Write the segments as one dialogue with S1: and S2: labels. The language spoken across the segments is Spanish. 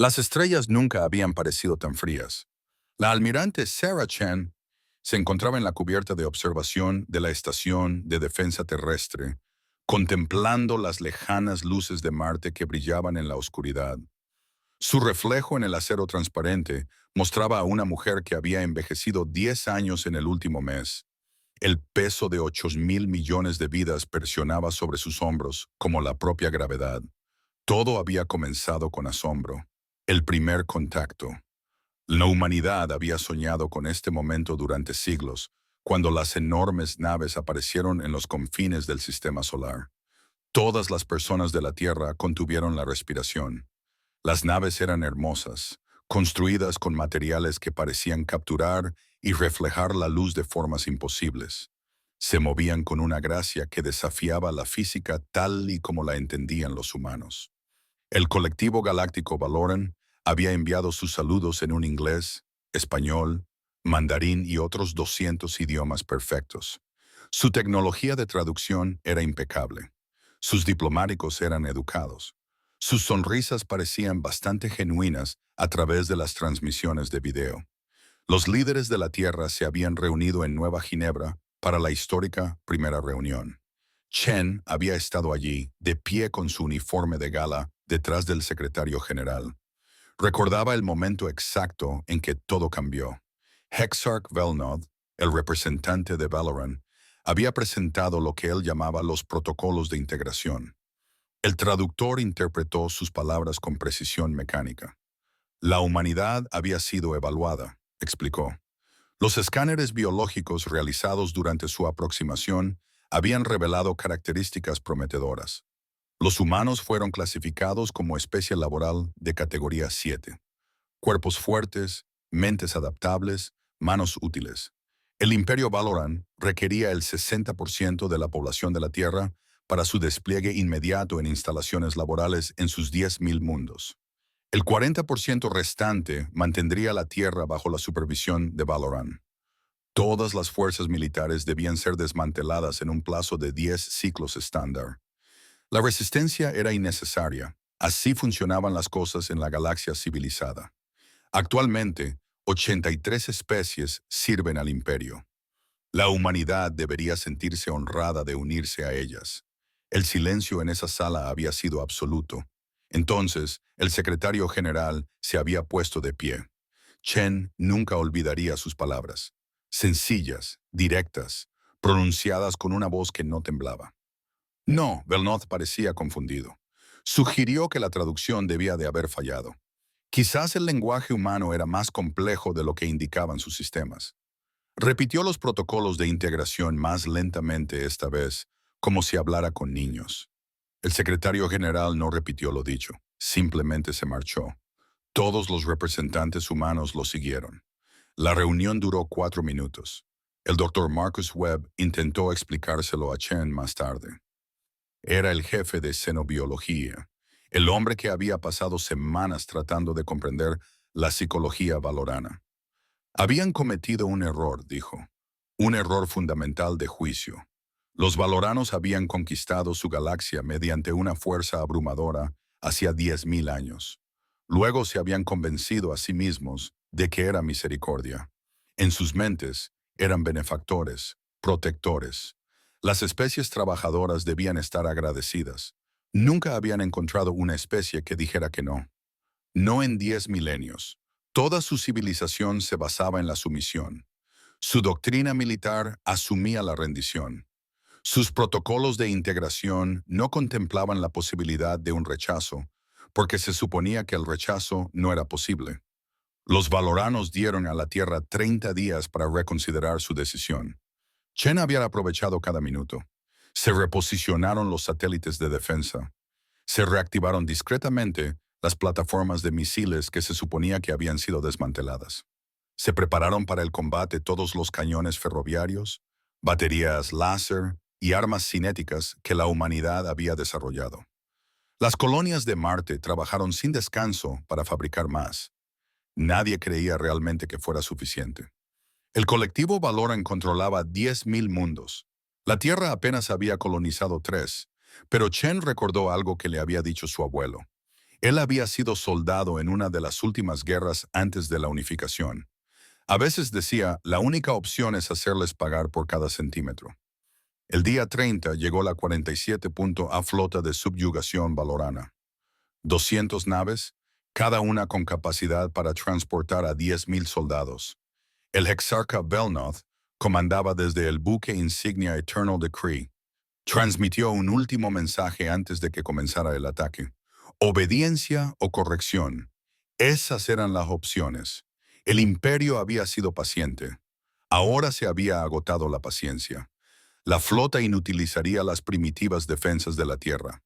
S1: Las estrellas nunca habían parecido tan frías. La almirante Sarah Chen se encontraba en la cubierta de observación de la Estación de Defensa Terrestre, contemplando las lejanas luces de Marte que brillaban en la oscuridad. Su reflejo en el acero transparente mostraba a una mujer que había envejecido 10 años en el último mes. El peso de 8.000 millones de vidas presionaba sobre sus hombros como la propia gravedad. Todo había comenzado con asombro. El primer contacto. La humanidad había soñado con este momento durante siglos, cuando las enormes naves aparecieron en los confines del sistema solar. Todas las personas de la Tierra contuvieron la respiración. Las naves eran hermosas, construidas con materiales que parecían capturar y reflejar la luz de formas imposibles. Se movían con una gracia que desafiaba la física tal y como la entendían los humanos. El colectivo galáctico Valoran había enviado sus saludos en un inglés, español, mandarín y otros 200 idiomas perfectos. Su tecnología de traducción era impecable. Sus diplomáticos eran educados. Sus sonrisas parecían bastante genuinas a través de las transmisiones de video. Los líderes de la Tierra se habían reunido en Nueva Ginebra para la histórica primera reunión. Chen había estado allí, de pie con su uniforme de gala, detrás del secretario general. Recordaba el momento exacto en que todo cambió. Hexarch Velnod, el representante de Valoran, había presentado lo que él llamaba los protocolos de integración. El traductor interpretó sus palabras con precisión mecánica. La humanidad había sido evaluada, explicó. Los escáneres biológicos realizados durante su aproximación habían revelado características prometedoras. Los humanos fueron clasificados como especie laboral de categoría 7. Cuerpos fuertes, mentes adaptables, manos útiles. El Imperio Valoran requería el 60% de la población de la Tierra para su despliegue inmediato en instalaciones laborales en sus 10.000 mundos. El 40% restante mantendría la Tierra bajo la supervisión de Valoran. Todas las fuerzas militares debían ser desmanteladas en un plazo de 10 ciclos estándar. La resistencia era innecesaria. Así funcionaban las cosas en la galaxia civilizada. Actualmente, 83 especies sirven al imperio. La humanidad debería sentirse honrada de unirse a ellas. El silencio en esa sala había sido absoluto. Entonces, el secretario general se había puesto de pie. Chen nunca olvidaría sus palabras. Sencillas, directas, pronunciadas con una voz que no temblaba. No, Belnoth parecía confundido. Sugirió que la traducción debía de haber fallado. Quizás el lenguaje humano era más complejo de lo que indicaban sus sistemas. Repitió los protocolos de integración más lentamente esta vez, como si hablara con niños. El secretario general no repitió lo dicho, simplemente se marchó. Todos los representantes humanos lo siguieron. La reunión duró 4 minutos. El doctor Marcus Webb intentó explicárselo a Chen más tarde. Era el jefe de xenobiología, el hombre que había pasado semanas tratando de comprender la psicología valorana. Habían cometido un error, dijo, un error fundamental de juicio. Los valoranos habían conquistado su galaxia mediante una fuerza abrumadora hacía 10.000 años. Luego se habían convencido a sí mismos de que era misericordia. En sus mentes eran benefactores, protectores. Las especies trabajadoras debían estar agradecidas. Nunca habían encontrado una especie que dijera que no. No en 10 milenios. Toda su civilización se basaba en la sumisión. Su doctrina militar asumía la rendición. Sus protocolos de integración no contemplaban la posibilidad de un rechazo, porque se suponía que el rechazo no era posible. Los valoranos dieron a la Tierra 30 días para reconsiderar su decisión. Chen había aprovechado cada minuto. Se reposicionaron los satélites de defensa. Se reactivaron discretamente las plataformas de misiles que se suponía que habían sido desmanteladas. Se prepararon para el combate todos los cañones ferroviarios, baterías láser y armas cinéticas que la humanidad había desarrollado. Las colonias de Marte trabajaron sin descanso para fabricar más. Nadie creía realmente que fuera suficiente. El colectivo Valoran controlaba 10.000 mundos. La Tierra apenas había colonizado 3, pero Chen recordó algo que le había dicho su abuelo. Él había sido soldado en una de las últimas guerras antes de la unificación. A veces decía, la única opción es hacerles pagar por cada centímetro. El día 30 llegó la 47.A flota de subyugación valorana. 200 naves, cada una con capacidad para transportar a 10.000 soldados. El exarca Belnoth comandaba desde el buque insignia Eternal Decree. Transmitió un último mensaje antes de que comenzara el ataque. Obediencia o corrección. Esas eran las opciones. El imperio había sido paciente. Ahora se había agotado la paciencia. La flota inutilizaría las primitivas defensas de la tierra.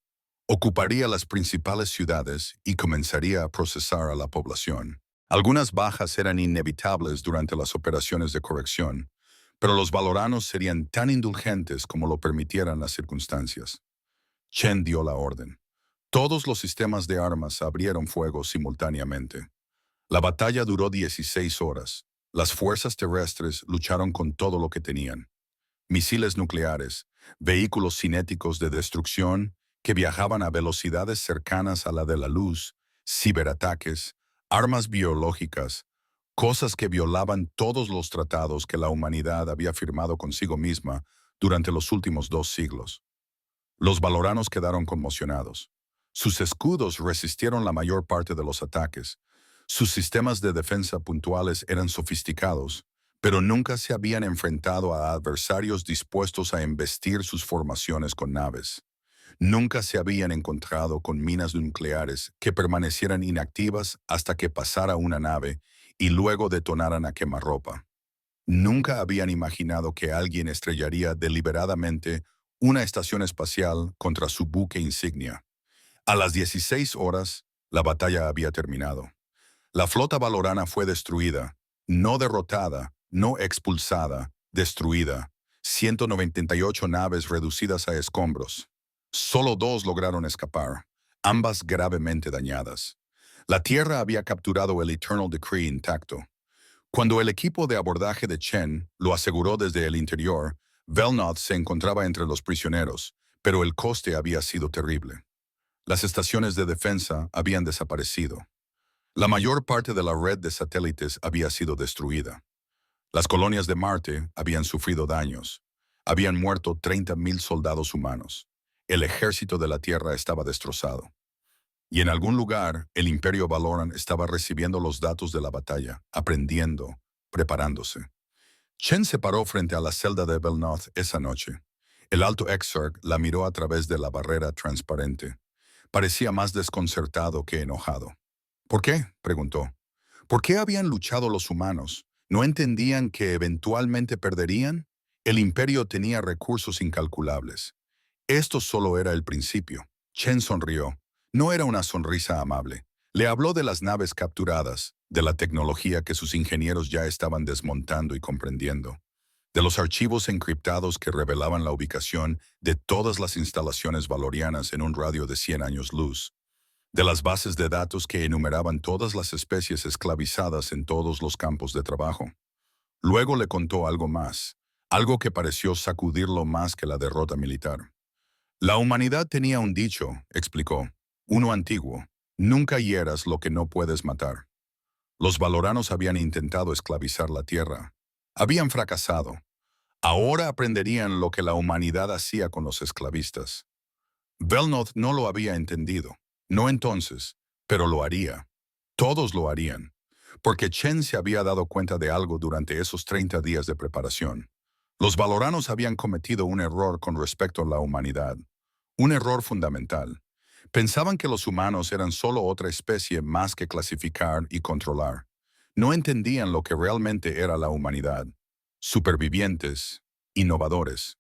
S1: Ocuparía las principales ciudades y comenzaría a procesar a la población. Algunas bajas eran inevitables durante las operaciones de corrección, pero los valoranos serían tan indulgentes como lo permitieran las circunstancias. Chen dio la orden. Todos los sistemas de armas abrieron fuego simultáneamente. La batalla duró 16 horas. Las fuerzas terrestres lucharon con todo lo que tenían. Misiles nucleares, vehículos cinéticos de destrucción que viajaban a velocidades cercanas a la de la luz, ciberataques, armas biológicas, cosas que violaban todos los tratados que la humanidad había firmado consigo misma durante los últimos 2 siglos. Los valoranos quedaron conmocionados. Sus escudos resistieron la mayor parte de los ataques. Sus sistemas de defensa puntuales eran sofisticados, pero nunca se habían enfrentado a adversarios dispuestos a embestir sus formaciones con naves. Nunca se habían encontrado con minas nucleares que permanecieran inactivas hasta que pasara una nave y luego detonaran a quemarropa. Nunca habían imaginado que alguien estrellaría deliberadamente una estación espacial contra su buque insignia. A las 16 horas, la batalla había terminado. La flota valorana fue destruida, no derrotada, no expulsada, destruida. 198 naves reducidas a escombros. Solo 2 lograron escapar, ambas gravemente dañadas. La Tierra había capturado el Eternal Decree intacto. Cuando el equipo de abordaje de Chen lo aseguró desde el interior, Belnoth se encontraba entre los prisioneros, pero el coste había sido terrible. Las estaciones de defensa habían desaparecido. La mayor parte de la red de satélites había sido destruida. Las colonias de Marte habían sufrido daños. Habían muerto 30.000 soldados humanos. El ejército de la Tierra estaba destrozado. Y en algún lugar, el Imperio Valoran estaba recibiendo los datos de la batalla, aprendiendo, preparándose. Chen se paró frente a la celda de Belnoth esa noche. El alto exarch la miró a través de la barrera transparente. Parecía más desconcertado que enojado. ¿Por qué?, preguntó. ¿Por qué habían luchado los humanos? ¿No entendían que eventualmente perderían? El imperio tenía recursos incalculables. Esto solo era el principio. Chen sonrió. No era una sonrisa amable. Le habló de las naves capturadas, de la tecnología que sus ingenieros ya estaban desmontando y comprendiendo, de los archivos encriptados que revelaban la ubicación de todas las instalaciones valorianas en un radio de 100 años luz, de las bases de datos que enumeraban todas las especies esclavizadas en todos los campos de trabajo. Luego le contó algo más, algo que pareció sacudirlo más que la derrota militar. La humanidad tenía un dicho, explicó, uno antiguo: nunca hieras lo que no puedes matar. Los valoranos habían intentado esclavizar la Tierra. Habían fracasado. Ahora aprenderían lo que la humanidad hacía con los esclavistas. Belnoth no lo había entendido. No entonces, pero lo haría. Todos lo harían. Porque Chen se había dado cuenta de algo durante esos 30 días de preparación. Los valoranos habían cometido un error con respecto a la humanidad. Un error fundamental. Pensaban que los humanos eran solo otra especie más que clasificar y controlar. No entendían lo que realmente era la humanidad. Supervivientes, innovadores.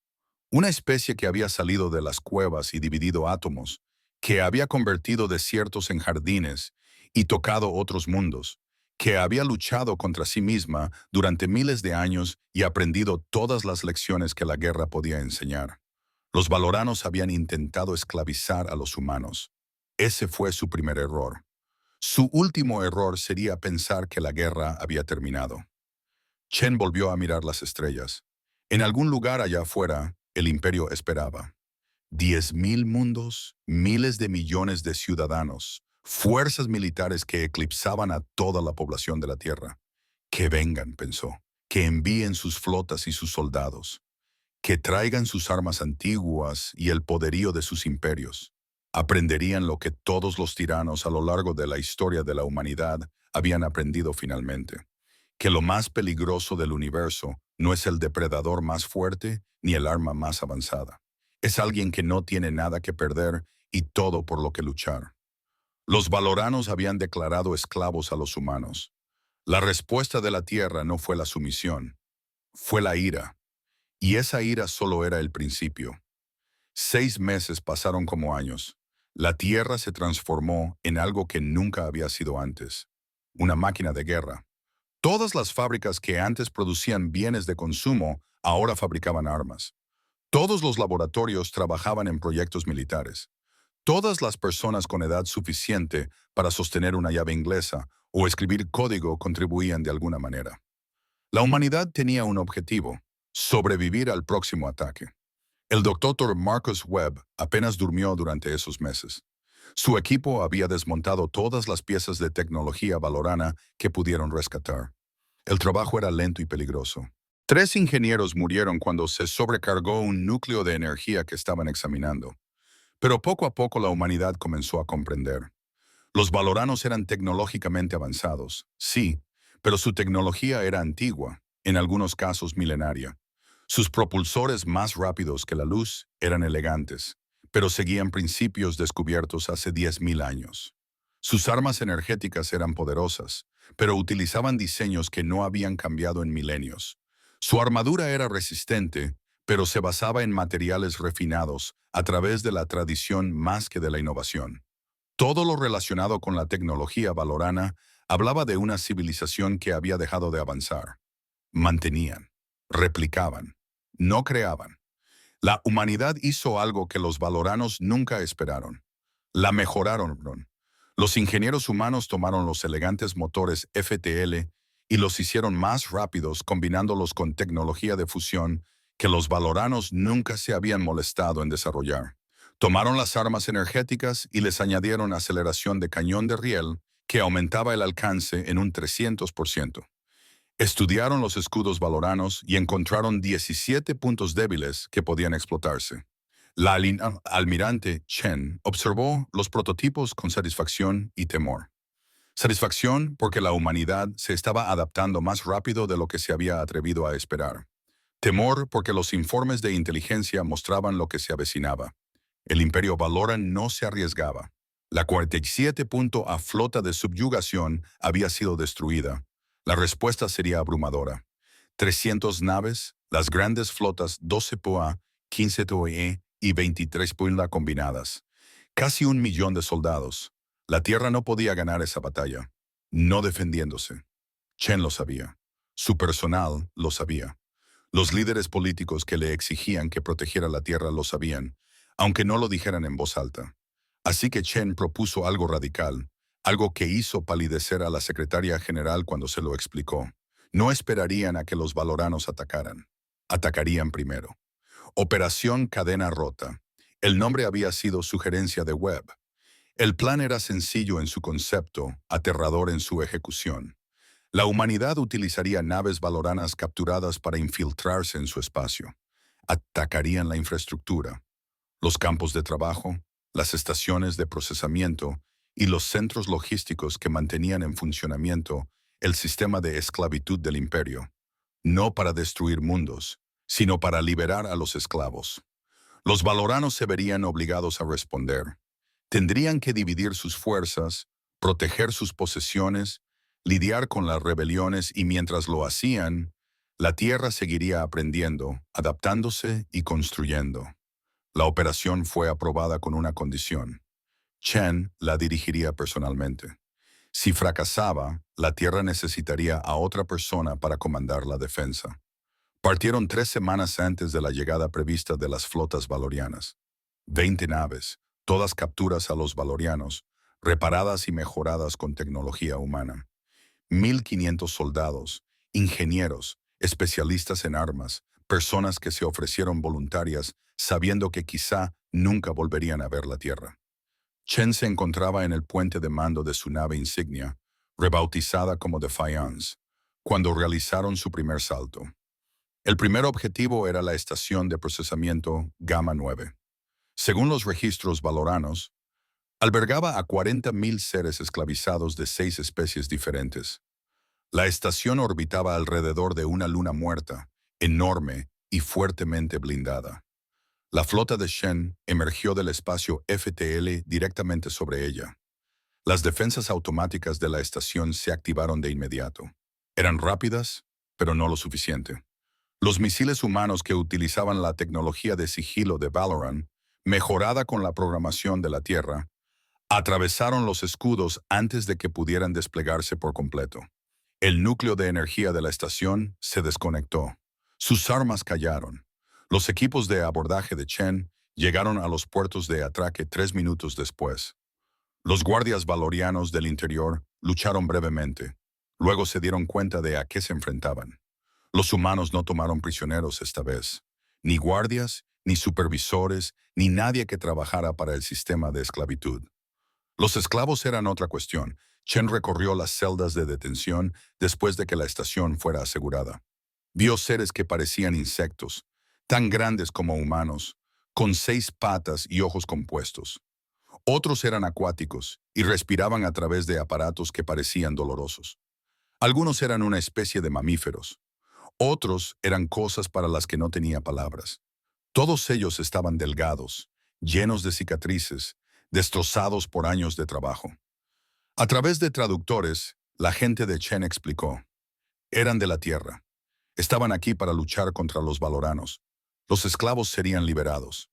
S1: Una especie que había salido de las cuevas y dividido átomos, que había convertido desiertos en jardines y tocado otros mundos, que había luchado contra sí misma durante miles de años y aprendido todas las lecciones que la guerra podía enseñar. Los valoranos habían intentado esclavizar a los humanos. Ese fue su primer error. Su último error sería pensar que la guerra había terminado. Chen volvió a mirar las estrellas. En algún lugar allá afuera, el imperio esperaba. 10.000 mundos, miles de millones de ciudadanos, Fuerzas militares que eclipsaban a toda la población de la Tierra. Que vengan, pensó, que envíen sus flotas y sus soldados, que traigan sus armas antiguas y el poderío de sus imperios. Aprenderían lo que todos los tiranos a lo largo de la historia de la humanidad habían aprendido finalmente, que lo más peligroso del universo no es el depredador más fuerte ni el arma más avanzada. Es alguien que no tiene nada que perder y todo por lo que luchar. Los valoranos habían declarado esclavos a los humanos. La respuesta de la Tierra no fue la sumisión, fue la ira. Y esa ira solo era el principio. 6 meses pasaron como años. La Tierra se transformó en algo que nunca había sido antes. Una máquina de guerra. Todas las fábricas que antes producían bienes de consumo ahora fabricaban armas. Todos los laboratorios trabajaban en proyectos militares. Todas las personas con edad suficiente para sostener una llave inglesa o escribir código contribuían de alguna manera. La humanidad tenía un objetivo: sobrevivir al próximo ataque. El doctor Marcus Webb apenas durmió durante esos meses. Su equipo había desmontado todas las piezas de tecnología valorana que pudieron rescatar. El trabajo era lento y peligroso. 3 ingenieros murieron cuando se sobrecargó un núcleo de energía que estaban examinando. Pero poco a poco la humanidad comenzó a comprender. Los valoranos eran tecnológicamente avanzados, sí, pero su tecnología era antigua, en algunos casos milenaria. Sus propulsores más rápidos que la luz eran elegantes, pero seguían principios descubiertos hace 10.000 años. Sus armas energéticas eran poderosas, pero utilizaban diseños que no habían cambiado en milenios. Su armadura era resistente, pero se basaba en materiales refinados a través de la tradición más que de la innovación. Todo lo relacionado con la tecnología valorana hablaba de una civilización que había dejado de avanzar. Mantenían, replicaban, no creaban. La humanidad hizo algo que los valoranos nunca esperaron. La mejoraron. Los ingenieros humanos tomaron los elegantes motores FTL y los hicieron más rápidos combinándolos con tecnología de fusión que los valoranos nunca se habían molestado en desarrollar. Tomaron las armas energéticas y les añadieron aceleración de cañón de riel que aumentaba el alcance en un 300%. Estudiaron los escudos valoranos y encontraron 17 puntos débiles que podían explotarse. La almirante Chen observó los prototipos con satisfacción y temor. Satisfacción porque la humanidad se estaba adaptando más rápido de lo que se había atrevido a esperar. Temor porque los informes de inteligencia mostraban lo que se avecinaba. El Imperio Valoran no se arriesgaba. La 47 a flota de subyugación había sido destruida. La respuesta sería abrumadora. 300 naves, las grandes flotas 12 POA, 15 TOE y 23 PULA combinadas. Casi 1 millón de soldados. La Tierra no podía ganar esa batalla. No defendiéndose. Chen lo sabía. Su personal lo sabía. Los líderes políticos que le exigían que protegiera la Tierra lo sabían, aunque no lo dijeran en voz alta. Así que Chen propuso algo radical, algo que hizo palidecer a la secretaria general cuando se lo explicó. No esperarían a que los valoranos atacaran. Atacarían primero. Operación Cadena Rota. El nombre había sido sugerencia de Webb. El plan era sencillo en su concepto, aterrador en su ejecución. La humanidad utilizaría naves valoranas capturadas para infiltrarse en su espacio. Atacarían la infraestructura, los campos de trabajo, las estaciones de procesamiento y los centros logísticos que mantenían en funcionamiento el sistema de esclavitud del imperio, no para destruir mundos, sino para liberar a los esclavos. Los valoranos se verían obligados a responder. Tendrían que dividir sus fuerzas, proteger sus posesiones, lidiar con las rebeliones y mientras lo hacían, la Tierra seguiría aprendiendo, adaptándose y construyendo. La operación fue aprobada con una condición. Chen la dirigiría personalmente. Si fracasaba, la Tierra necesitaría a otra persona para comandar la defensa. Partieron 3 semanas antes de la llegada prevista de las flotas valorianas. 20 naves, todas capturas a los valorianos, reparadas y mejoradas con tecnología humana. 1.500 soldados, ingenieros, especialistas en armas, personas que se ofrecieron voluntarias sabiendo que quizá nunca volverían a ver la Tierra. Chen se encontraba en el puente de mando de su nave insignia, rebautizada como Defiance, cuando realizaron su primer salto. El primer objetivo era la estación de procesamiento Gamma 9. Según los registros valoranos, albergaba a 40.000 seres esclavizados de 6 especies diferentes. La estación orbitaba alrededor de una luna muerta, enorme y fuertemente blindada. La flota de Shen emergió del espacio FTL directamente sobre ella. Las defensas automáticas de la estación se activaron de inmediato. Eran rápidas, pero no lo suficiente. Los misiles humanos que utilizaban la tecnología de sigilo de Valoran, mejorada con la programación de la Tierra, atravesaron los escudos antes de que pudieran desplegarse por completo. El núcleo de energía de la estación se desconectó. Sus armas callaron. Los equipos de abordaje de Chen llegaron a los puertos de atraque 3 minutos después. Los guardias valorianos del interior lucharon brevemente. Luego se dieron cuenta de a qué se enfrentaban. Los humanos no tomaron prisioneros esta vez. Ni guardias, ni supervisores, ni nadie que trabajara para el sistema de esclavitud. Los esclavos eran otra cuestión. Chen recorrió las celdas de detención después de que la estación fuera asegurada. Vio seres que parecían insectos, tan grandes como humanos, con 6 patas y ojos compuestos. Otros eran acuáticos y respiraban a través de aparatos que parecían dolorosos. Algunos eran una especie de mamíferos. Otros eran cosas para las que no tenía palabras. Todos ellos estaban delgados, llenos de cicatrices, destrozados por años de trabajo. A través de traductores, la gente de Chen explicó. Eran de la Tierra. Estaban aquí para luchar contra los valoranos. Los esclavos serían liberados.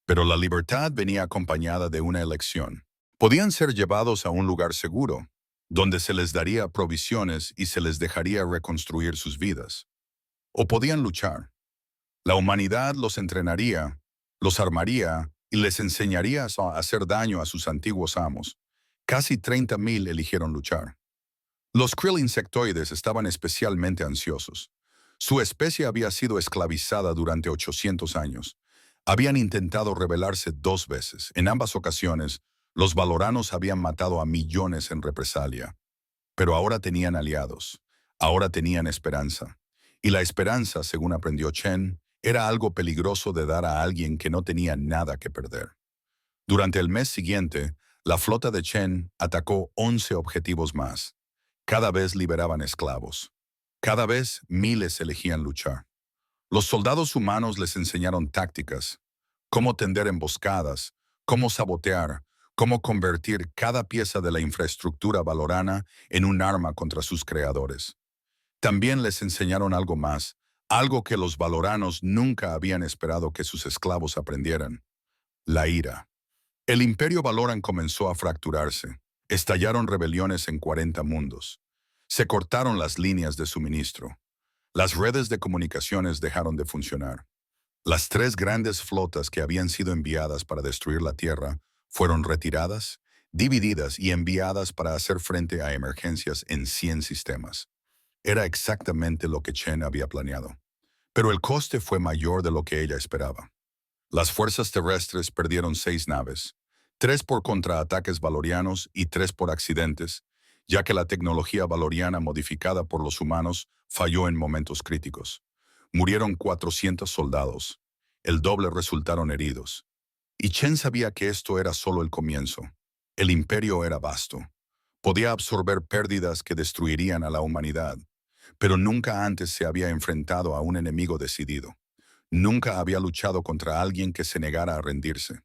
S1: Pero la libertad venía acompañada de una elección. Podían ser llevados a un lugar seguro, donde se les daría provisiones y se les dejaría reconstruir sus vidas. O podían luchar. La humanidad los entrenaría, los armaría y les enseñaría a hacer daño a sus antiguos amos. Casi 30.000 eligieron luchar. Los krill insectoides estaban especialmente ansiosos. Su especie había sido esclavizada durante 800 años. Habían intentado rebelarse 2 veces. En ambas ocasiones, los valoranos habían matado a millones en represalia. Pero ahora tenían aliados. Ahora tenían esperanza. Y la esperanza, según aprendió Chen, era algo peligroso de dar a alguien que no tenía nada que perder. Durante el mes siguiente, la flota de Chen atacó 11 objetivos más. Cada vez liberaban esclavos. Cada vez miles elegían luchar. Los soldados humanos les enseñaron tácticas, cómo tender emboscadas, cómo sabotear, cómo convertir cada pieza de la infraestructura valorana en un arma contra sus creadores. También les enseñaron algo más, algo que los valoranos nunca habían esperado que sus esclavos aprendieran: la ira. El imperio Valoran comenzó a fracturarse. Estallaron rebeliones en 40 mundos. Se cortaron las líneas de suministro. Las redes de comunicaciones dejaron de funcionar. Las 3 grandes flotas que habían sido enviadas para destruir la Tierra fueron retiradas, divididas y enviadas para hacer frente a emergencias en 100 sistemas. Era exactamente lo que Chen había planeado. Pero el coste fue mayor de lo que ella esperaba. Las fuerzas terrestres perdieron 6 naves, 3 por contraataques valorianos y 3 por accidentes, ya que la tecnología valoriana modificada por los humanos falló en momentos críticos. Murieron 400 soldados. El doble resultaron heridos. Y Chen sabía que esto era solo el comienzo. El imperio era vasto. Podía absorber pérdidas que destruirían a la humanidad. Pero nunca antes se había enfrentado a un enemigo decidido. Nunca había luchado contra alguien que se negara a rendirse.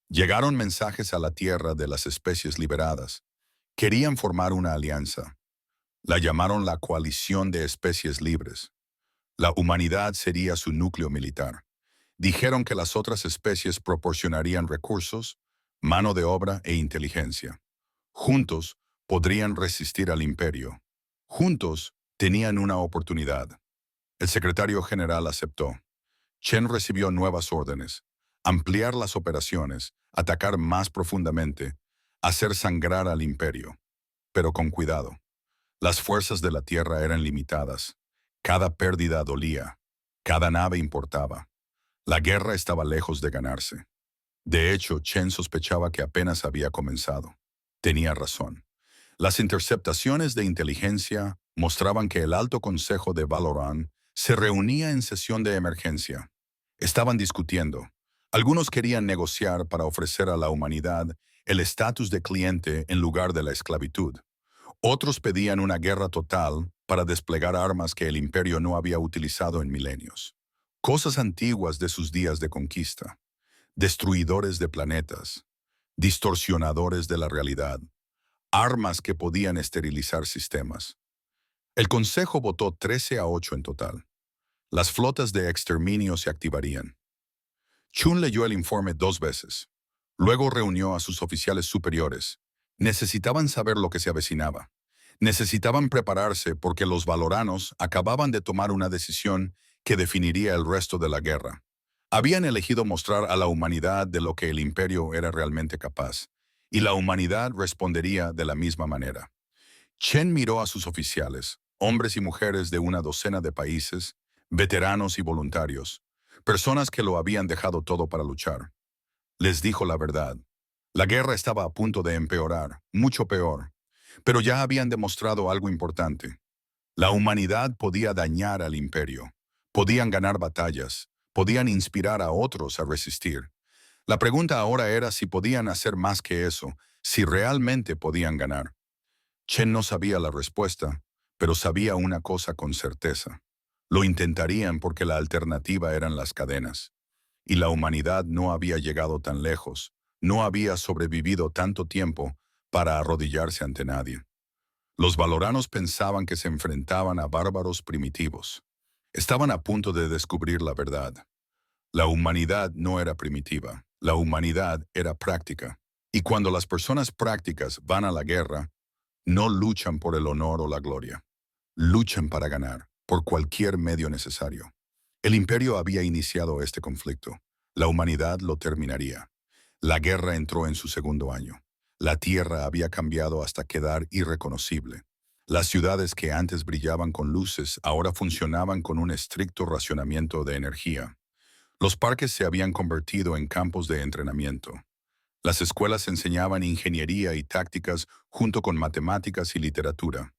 S1: Llegaron mensajes a la Tierra de las especies liberadas. Querían formar una alianza. La llamaron la Coalición de Especies Libres. La humanidad sería su núcleo militar. Dijeron que las otras especies proporcionarían recursos, mano de obra e inteligencia. Juntos podrían resistir al imperio. Juntos tenían una oportunidad. El secretario general aceptó. Chen recibió nuevas órdenes: ampliar las operaciones, atacar más profundamente, hacer sangrar al imperio. Pero con cuidado. Las fuerzas de la Tierra eran limitadas. Cada pérdida dolía. Cada nave importaba. La guerra estaba lejos de ganarse. De hecho, Chen sospechaba que apenas había comenzado. Tenía razón. Las interceptaciones de inteligencia mostraban que el Alto Consejo de Valorant se reunía en sesión de emergencia. Estaban discutiendo. Algunos querían negociar para ofrecer a la humanidad el estatus de cliente en lugar de la esclavitud. Otros pedían una guerra total para desplegar armas que el imperio no había utilizado en milenios. Cosas antiguas de sus días de conquista. Destruidores de planetas. Distorsionadores de la realidad. Armas que podían esterilizar sistemas. El Consejo votó 13-8 en total. Las flotas de exterminio se activarían. Chun leyó el informe 2 veces. Luego reunió a sus oficiales superiores. Necesitaban saber lo que se avecinaba. Necesitaban prepararse porque los valoranos acababan de tomar una decisión que definiría el resto de la guerra. Habían elegido mostrar a la humanidad de lo que el imperio era realmente capaz, y la humanidad respondería de la misma manera. Chen miró a sus oficiales, hombres y mujeres de una docena de países, veteranos y voluntarios, personas que lo habían dejado todo para luchar. Les dijo la verdad. La guerra estaba a punto de empeorar, mucho peor, pero ya habían demostrado algo importante. La humanidad podía dañar al imperio, podían ganar batallas, podían inspirar a otros a resistir. La pregunta ahora era si podían hacer más que eso, si realmente podían ganar. Chen no sabía la respuesta, pero sabía una cosa con certeza. Lo intentarían porque la alternativa eran las cadenas. Y la humanidad no había llegado tan lejos, no había sobrevivido tanto tiempo para arrodillarse ante nadie. Los valoranos pensaban que se enfrentaban a bárbaros primitivos. Estaban a punto de descubrir la verdad. La humanidad no era primitiva, la humanidad era práctica. Y cuando las personas prácticas van a la guerra, no luchan por el honor o la gloria. Luchan para ganar, por cualquier medio necesario. El imperio había iniciado este conflicto. La humanidad lo terminaría. La guerra entró en su segundo año. La tierra había cambiado hasta quedar irreconocible. Las ciudades que antes brillaban con luces ahora funcionaban con un estricto racionamiento de energía. Los parques se habían convertido en campos de entrenamiento. Las escuelas enseñaban ingeniería y tácticas junto con matemáticas y literatura.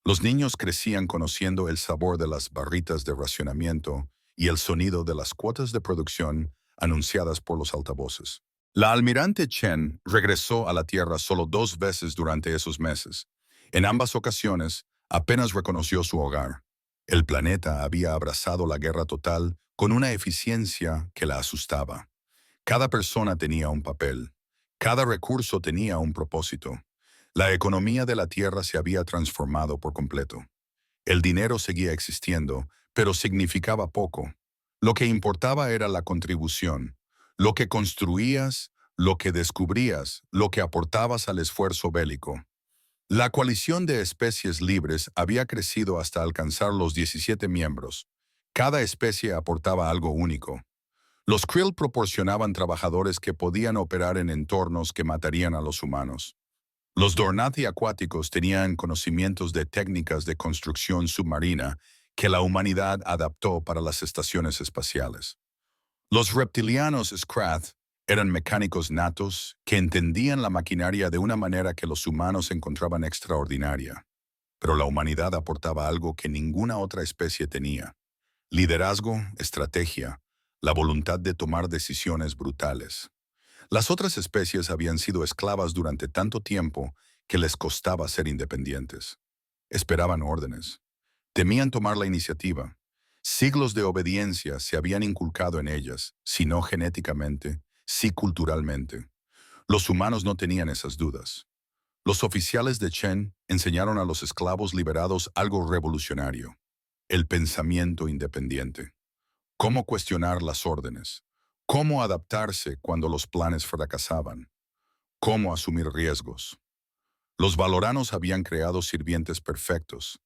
S1: Los niños crecían conociendo el sabor de las barritas de racionamiento y el sonido de las cuotas de producción anunciadas por los altavoces. La almirante Chen regresó a la Tierra solo 2 veces durante esos meses. En ambas ocasiones, apenas reconoció su hogar. El planeta había abrazado la guerra total con una eficiencia que la asustaba. Cada persona tenía un papel. Cada recurso tenía un propósito. La economía de la Tierra se había transformado por completo. El dinero seguía existiendo, pero significaba poco. Lo que importaba era la contribución, lo que construías, lo que descubrías, lo que aportabas al esfuerzo bélico. La coalición de especies libres había crecido hasta alcanzar los 17 miembros. Cada especie aportaba algo único. Los Krill proporcionaban trabajadores que podían operar en entornos que matarían a los humanos. Los Dornathi acuáticos tenían conocimientos de técnicas de construcción submarina que la humanidad adaptó para las estaciones espaciales. Los reptilianos Scrath eran mecánicos natos que entendían la maquinaria de una manera que los humanos encontraban extraordinaria. Pero la humanidad aportaba algo que ninguna otra especie tenía: liderazgo, estrategia, la voluntad de tomar decisiones brutales. Las otras especies habían sido esclavas durante tanto tiempo que les costaba ser independientes. Esperaban órdenes. Temían tomar la iniciativa. Siglos de obediencia se habían inculcado en ellas, si no genéticamente, sí culturalmente. Los humanos no tenían esas dudas. Los oficiales de Chen enseñaron a los esclavos liberados algo revolucionario: el pensamiento independiente. Cómo cuestionar las órdenes. Cómo adaptarse cuando los planes fracasaban. Cómo asumir riesgos. Los valoranos habían creado sirvientes perfectos.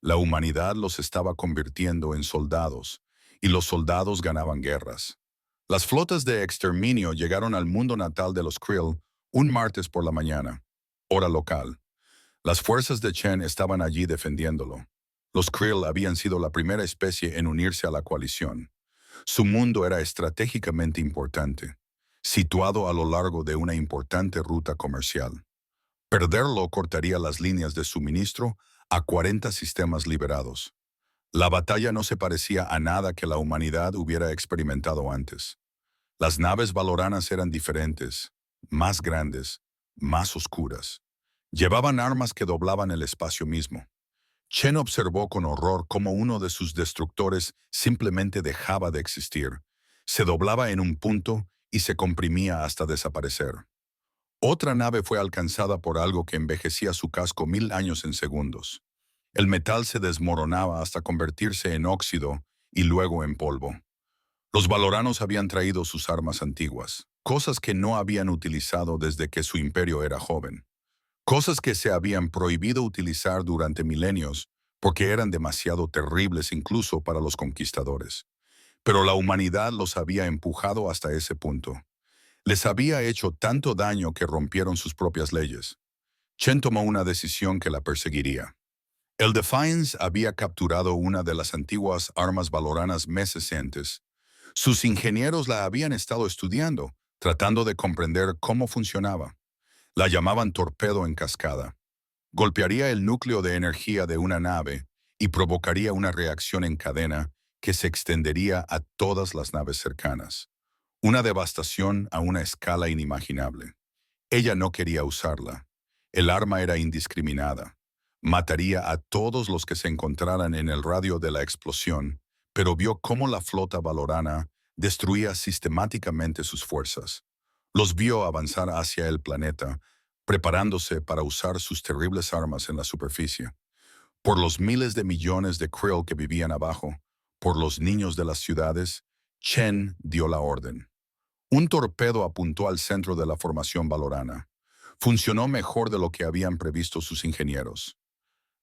S1: La humanidad los estaba convirtiendo en soldados, y los soldados ganaban guerras. Las flotas de exterminio llegaron al mundo natal de los Krill un martes por la mañana, hora local. Las fuerzas de Chen estaban allí defendiéndolo. Los Krill habían sido la primera especie en unirse a la coalición. Su mundo era estratégicamente importante. situado a lo largo de una importante ruta comercial. Perderlo cortaría las líneas de suministro a 40 sistemas liberados. La batalla no se parecía a nada que la humanidad hubiera experimentado antes. Las naves valoranas eran diferentes, más grandes, más oscuras. Llevaban armas que doblaban el espacio mismo. Chen observó con horror cómo uno de sus destructores simplemente dejaba de existir. Se doblaba en un punto y se comprimía hasta desaparecer. Otra nave fue alcanzada por algo que envejecía su casco 1000 años en segundos. El metal se desmoronaba hasta convertirse en óxido y luego en polvo. Los valoranos habían traído sus armas antiguas, cosas que no habían utilizado desde que su imperio era joven. Cosas que se habían prohibido utilizar durante milenios porque eran demasiado terribles incluso para los conquistadores. Pero la humanidad los había empujado hasta ese punto. Les había hecho tanto daño que rompieron sus propias leyes. Chen tomó una decisión que la perseguiría. El Defiance había capturado una de las antiguas armas valoranas meses antes. Sus ingenieros la habían estado estudiando, tratando de comprender cómo funcionaba. La llamaban torpedo en cascada. Golpearía el núcleo de energía de una nave y provocaría una reacción en cadena que se extendería a todas las naves cercanas. Una devastación a una escala inimaginable. Ella no quería usarla. El arma era indiscriminada. Mataría a todos los que se encontraran en el radio de la explosión, pero vio cómo la flota valorana destruía sistemáticamente sus fuerzas. Los vio avanzar hacia el planeta, preparándose para usar sus terribles armas en la superficie. Por los miles de millones de Krill que vivían abajo, por los niños de las ciudades, Chen dio la orden. Un torpedo apuntó al centro de la formación valorana. Funcionó mejor de lo que habían previsto sus ingenieros.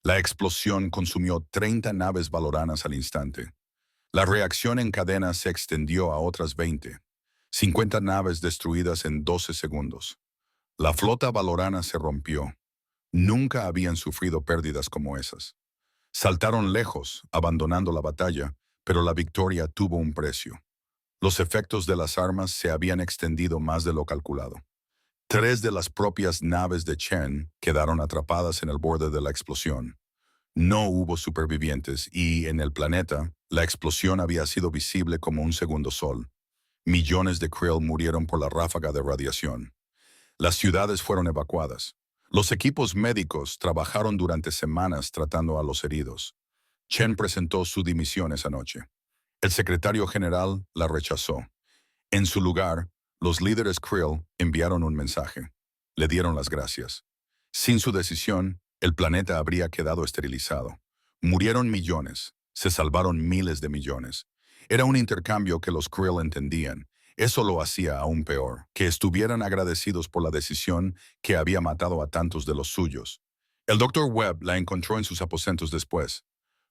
S1: La explosión consumió 30 naves valoranas al instante. La reacción en cadena se extendió a otras 20. 50 naves destruidas en 12 segundos. La flota valorana se rompió. Nunca habían sufrido pérdidas como esas. Saltaron lejos, abandonando la batalla, pero la victoria tuvo un precio. Los efectos de las armas se habían extendido más de lo calculado. 3 de las propias naves de Chen quedaron atrapadas en el borde de la explosión. No hubo supervivientes y, en el planeta, la explosión había sido visible como un segundo sol. Millones de Krill murieron por la ráfaga de radiación. Las ciudades fueron evacuadas. Los equipos médicos trabajaron durante semanas tratando a los heridos. Chen presentó su dimisión esa noche. El secretario general la rechazó. En su lugar, los líderes Krill enviaron un mensaje. Le dieron las gracias. Sin su decisión, el planeta habría quedado esterilizado. Murieron millones, se salvaron miles de millones. Era un intercambio que los Krill entendían. Eso lo hacía aún peor, que estuvieran agradecidos por la decisión que había matado a tantos de los suyos. El Dr. Webb la encontró en sus aposentos después.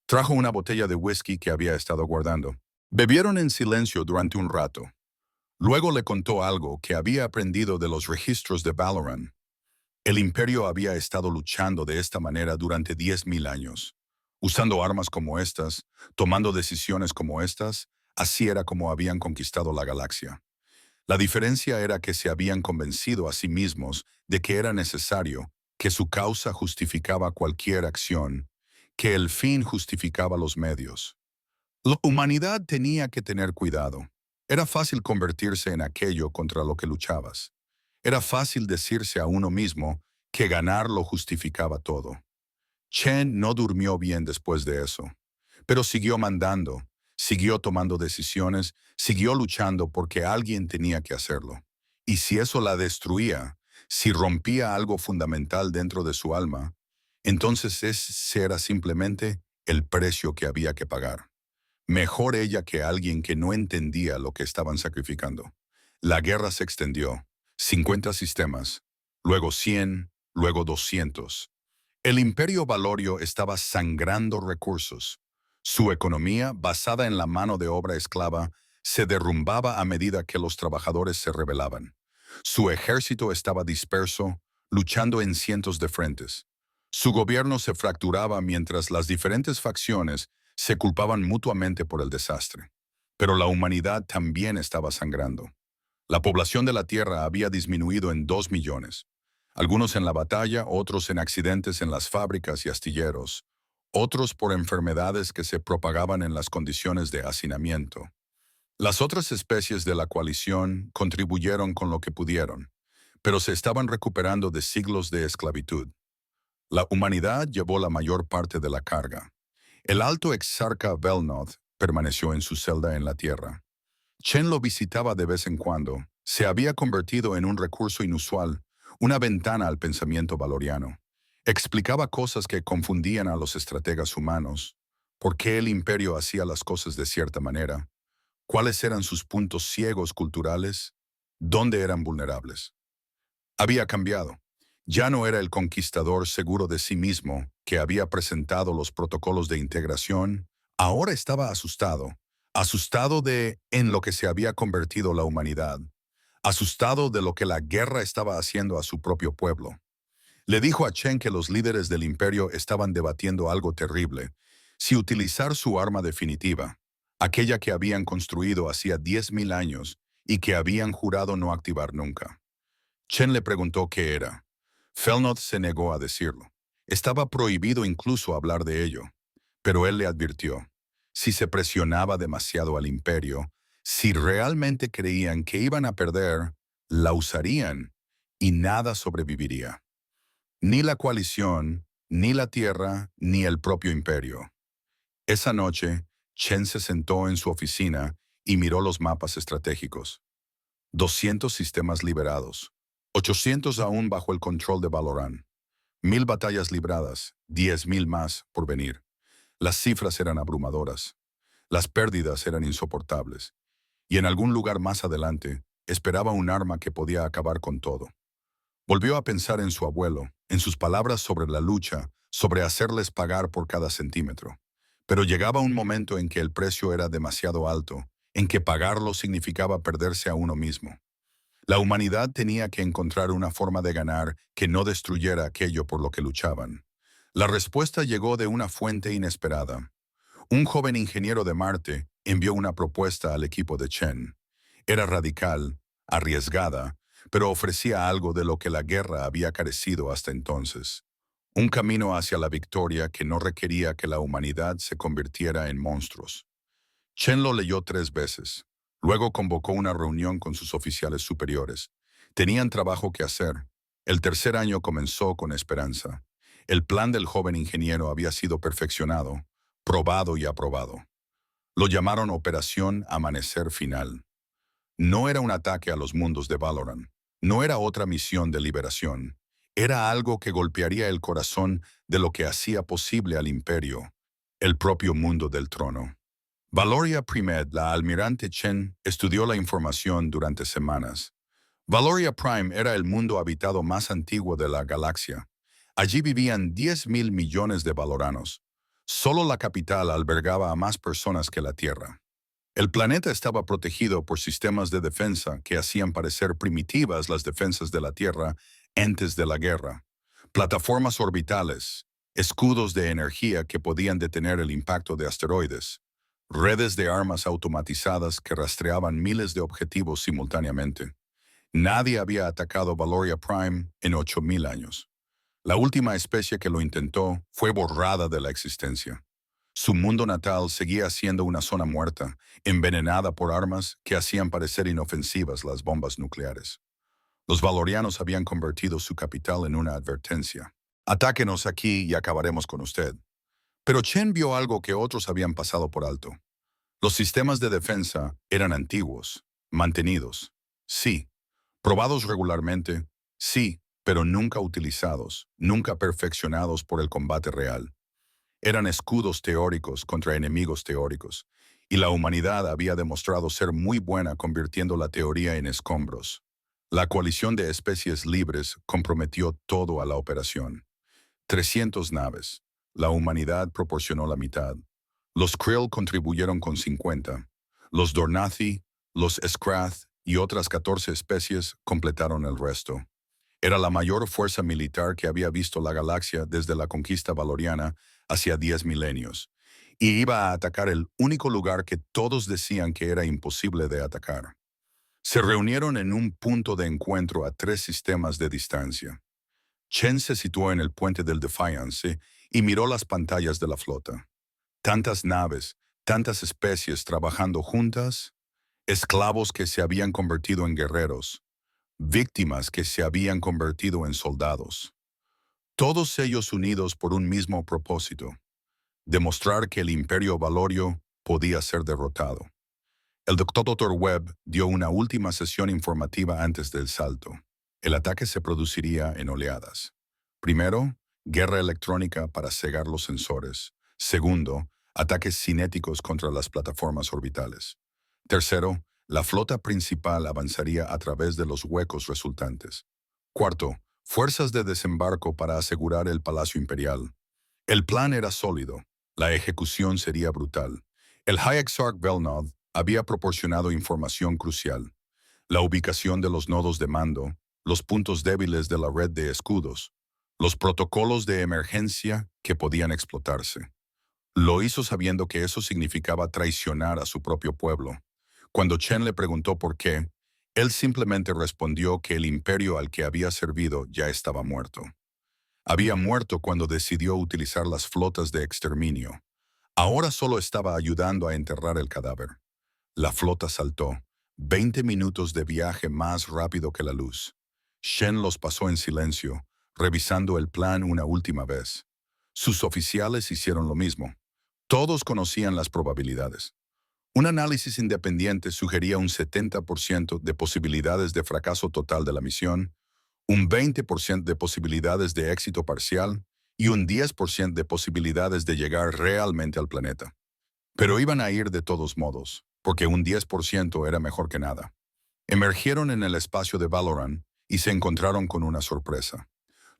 S1: Trajo una botella de whisky que había estado guardando. Bebieron en silencio durante un rato. Luego le contó algo que había aprendido de los registros de Valoran. El imperio había estado luchando de esta manera durante 10.000 años. Usando armas como estas, tomando decisiones como estas, así era como habían conquistado la galaxia. La diferencia era que se habían convencido a sí mismos de que era necesario, que su causa justificaba cualquier acción, que el fin justificaba los medios. La humanidad tenía que tener cuidado. Era fácil convertirse en aquello contra lo que luchabas. Era fácil decirse a uno mismo que ganar lo justificaba todo. Chen no durmió bien después de eso, pero siguió mandando, siguió tomando decisiones, siguió luchando porque alguien tenía que hacerlo. Y si eso la destruía, si rompía algo fundamental dentro de su alma, entonces ese era simplemente el precio que había que pagar. Mejor ella que alguien que no entendía lo que estaban sacrificando. La guerra se extendió. 50 sistemas, luego 100, luego 200. El imperio Valorio estaba sangrando recursos. Su economía, basada en la mano de obra esclava, se derrumbaba a medida que los trabajadores se rebelaban. Su ejército estaba disperso, luchando en cientos de frentes. Su gobierno se fracturaba mientras las diferentes facciones se culpaban mutuamente por el desastre. Pero la humanidad también estaba sangrando. La población de la Tierra había disminuido en 2 millones. Algunos en la batalla, otros en accidentes en las fábricas y astilleros, otros por enfermedades que se propagaban en las condiciones de hacinamiento. Las otras especies de la coalición contribuyeron con lo que pudieron, pero se estaban recuperando de siglos de esclavitud. La humanidad llevó la mayor parte de la carga. El alto exarca Belnoth permaneció en su celda en la tierra. Chen lo visitaba de vez en cuando. Se había convertido en un recurso inusual, una ventana al pensamiento valoriano. Explicaba cosas que confundían a los estrategas humanos. ¿Por qué el imperio hacía las cosas de cierta manera? ¿Cuáles eran sus puntos ciegos culturales? ¿Dónde eran vulnerables? Había cambiado. Ya no era el conquistador seguro de sí mismo que había presentado los protocolos de integración. Ahora estaba asustado. Asustado de en lo que se había convertido la humanidad. Asustado de lo que la guerra estaba haciendo a su propio pueblo. Le dijo a Chen que los líderes del imperio estaban debatiendo algo terrible. Si utilizar su arma definitiva, aquella que habían construido hacía 10.000 años y que habían jurado no activar nunca. Chen le preguntó qué era. Felnoth se negó a decirlo. Estaba prohibido incluso hablar de ello. Pero él le advirtió. Si se presionaba demasiado al imperio, si realmente creían que iban a perder, la usarían y nada sobreviviría. Ni la coalición, ni la tierra, ni el propio imperio. Esa noche, Chen se sentó en su oficina y miró los mapas estratégicos. 200 sistemas liberados, 800 aún bajo el control de Valoran, 1.000 batallas libradas, 10.000 más por venir. Las cifras eran abrumadoras, las pérdidas eran insoportables, y en algún lugar más adelante esperaba un arma que podía acabar con todo. Volvió a pensar en su abuelo, en sus palabras sobre la lucha, sobre hacerles pagar por cada centímetro. Pero llegaba un momento en que el precio era demasiado alto, en que pagarlo significaba perderse a uno mismo. La humanidad tenía que encontrar una forma de ganar que no destruyera aquello por lo que luchaban. La respuesta llegó de una fuente inesperada. Un joven ingeniero de Marte envió una propuesta al equipo de Chen. Era radical, arriesgada, pero ofrecía algo de lo que la guerra había carecido hasta entonces. Un camino hacia la victoria que no requería que la humanidad se convirtiera en monstruos. Chen lo leyó 3 veces. Luego convocó una reunión con sus oficiales superiores. Tenían trabajo que hacer. El tercer año comenzó con esperanza. El plan del joven ingeniero había sido perfeccionado, probado y aprobado. Lo llamaron Operación Amanecer Final. No era un ataque a los mundos de Valoran. No era otra misión de liberación. Era algo que golpearía el corazón de lo que hacía posible al imperio, el propio mundo del trono. Valoria Primed, la almirante Chen, estudió la información durante semanas. Valoria Prime era el mundo habitado más antiguo de la galaxia. Allí vivían 10.000 millones de valoranos. Solo la capital albergaba a más personas que la Tierra. El planeta estaba protegido por sistemas de defensa que hacían parecer primitivas las defensas de la Tierra antes de la guerra. Plataformas orbitales, escudos de energía que podían detener el impacto de asteroides, redes de armas automatizadas que rastreaban miles de objetivos simultáneamente. Nadie había atacado Valoria Prime en 8.000 años. La última especie que lo intentó fue borrada de la existencia. Su mundo natal seguía siendo una zona muerta, envenenada por armas que hacían parecer inofensivas las bombas nucleares. Los valorianos habían convertido su capital en una advertencia. Atáquenos aquí y acabaremos con usted. Pero Chen vio algo que otros habían pasado por alto. Los sistemas de defensa eran antiguos, mantenidos, sí, probados regularmente, sí, pero nunca utilizados, nunca perfeccionados por el combate real. Eran escudos teóricos contra enemigos teóricos, y la humanidad había demostrado ser muy buena convirtiendo la teoría en escombros. La coalición de especies libres comprometió todo a la operación. 300 naves. La humanidad proporcionó la mitad. Los Krill contribuyeron con 50. Los Dornathi, los Scrath y otras 14 especies completaron el resto. Era la mayor fuerza militar que había visto la galaxia desde la conquista valoriana hacia 10 milenios, y iba a atacar el único lugar que todos decían que era imposible de atacar. Se reunieron en un punto de encuentro a 3 sistemas de distancia. Chen se situó en el puente del Defiance y miró las pantallas de la flota. Tantas naves, tantas especies trabajando juntas, esclavos que se habían convertido en guerreros, víctimas que se habían convertido en soldados. Todos ellos unidos por un mismo propósito: demostrar que el Imperio Valorio podía ser derrotado. El Dr. Webb dio una última sesión informativa antes del salto. El ataque se produciría en oleadas. Primero, guerra electrónica para cegar los sensores. Segundo, ataques cinéticos contra las plataformas orbitales. Tercero, la flota principal avanzaría a través de los huecos resultantes. Cuarto, fuerzas de desembarco para asegurar el Palacio Imperial. El plan era sólido. La ejecución sería brutal. El High Exarch Velnod había proporcionado información crucial: la ubicación de los nodos de mando, los puntos débiles de la red de escudos, los protocolos de emergencia que podían explotarse. Lo hizo sabiendo que eso significaba traicionar a su propio pueblo. Cuando Chen le preguntó por qué, él simplemente respondió que el imperio al que había servido ya estaba muerto. Había muerto cuando decidió utilizar las flotas de exterminio. Ahora solo estaba ayudando a enterrar el cadáver. La flota saltó, 20 minutos de viaje más rápido que la luz. Shen los pasó en silencio, revisando el plan una última vez. Sus oficiales hicieron lo mismo. Todos conocían las probabilidades. Un análisis independiente sugería un 70% de posibilidades de fracaso total de la misión, un 20% de posibilidades de éxito parcial y un 10% de posibilidades de llegar realmente al planeta. Pero iban a ir de todos modos, porque un 10% era mejor que nada. Emergieron en el espacio de Valoran y se encontraron con una sorpresa.